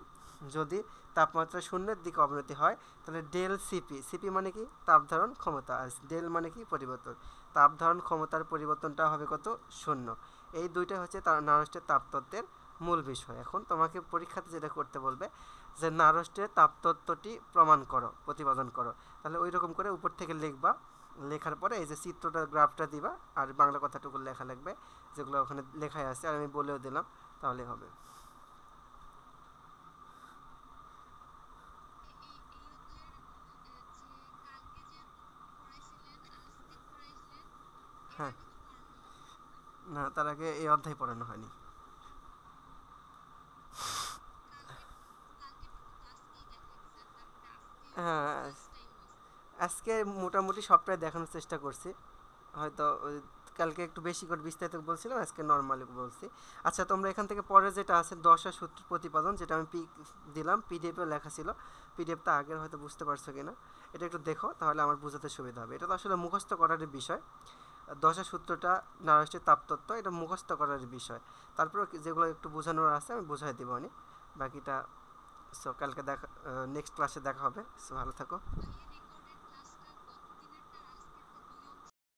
যদি তাপমাত্রা শূন্যের দিকে অবনতি হয় তাহলে ডেল সিপি, সিপি মানে কি তাপ ধারণ ক্ষমতা, আর ডেল মানে কি পরিবর্তন, তাপ ধারণ ক্ষমতার পরিবর্তনটা হবে কত, শূন্য। এই দুইটা হচ্ছে নারস্টের তাপতত্ত্বের মূল বিষয়। এখন তোমাকে পরীক্ষাতে যেটা করতে বলবে যে নারস্টের তাপতত্ত্বটি প্রমাণ করো, প্রতিপাদন করো, তাহলে ওই রকম করে উপর থেকে লিখবা। লেখার পরে এই যে চিত্রটা, গ্রাফটা দিবা, আর বাংলা কথাটুকু লেখা লাগবে যেগুলো ওখানে লেখাই আছে, আর আমি বলেও দিলাম, তাহলে হবে। হ্যাঁ, না তার আগে এই অধ্যায় পড়ানো হয়নি। হ্যাঁ, আজকে মোটামুটি সবটাই দেখানোর চেষ্টা করছি। হয়তো কালকে একটু বেশি করে বিস্তারিত বলছিলাম, আজকে নর্মালি বলছি। আচ্ছা, তোমরা এখান থেকে পরে যেটা আছে দশা সূত্র প্রতিপাদন, যেটা আমি দিলাম, পিডিএফে লেখা ছিল, পিডিএফটা আগের হয়তো বুঝতে পারছো কিনা এটা একটু দেখো, তাহলে আমার বোঝাতে সুবিধা হবে। এটা তো আসলে মুখস্থ করার বিষয়। দশা সূত্রটা নারষ্টের তাপতত্ত্ব, এটা মুখস্থ করার বিষয়। তারপর যেগুলো একটু বোঝানোর আছে আমি বুঝাই দিব বাকিটা। সো কালকে দেখা, নেক্সট ক্লাসে দেখা হবে। সো ভালো থাকো।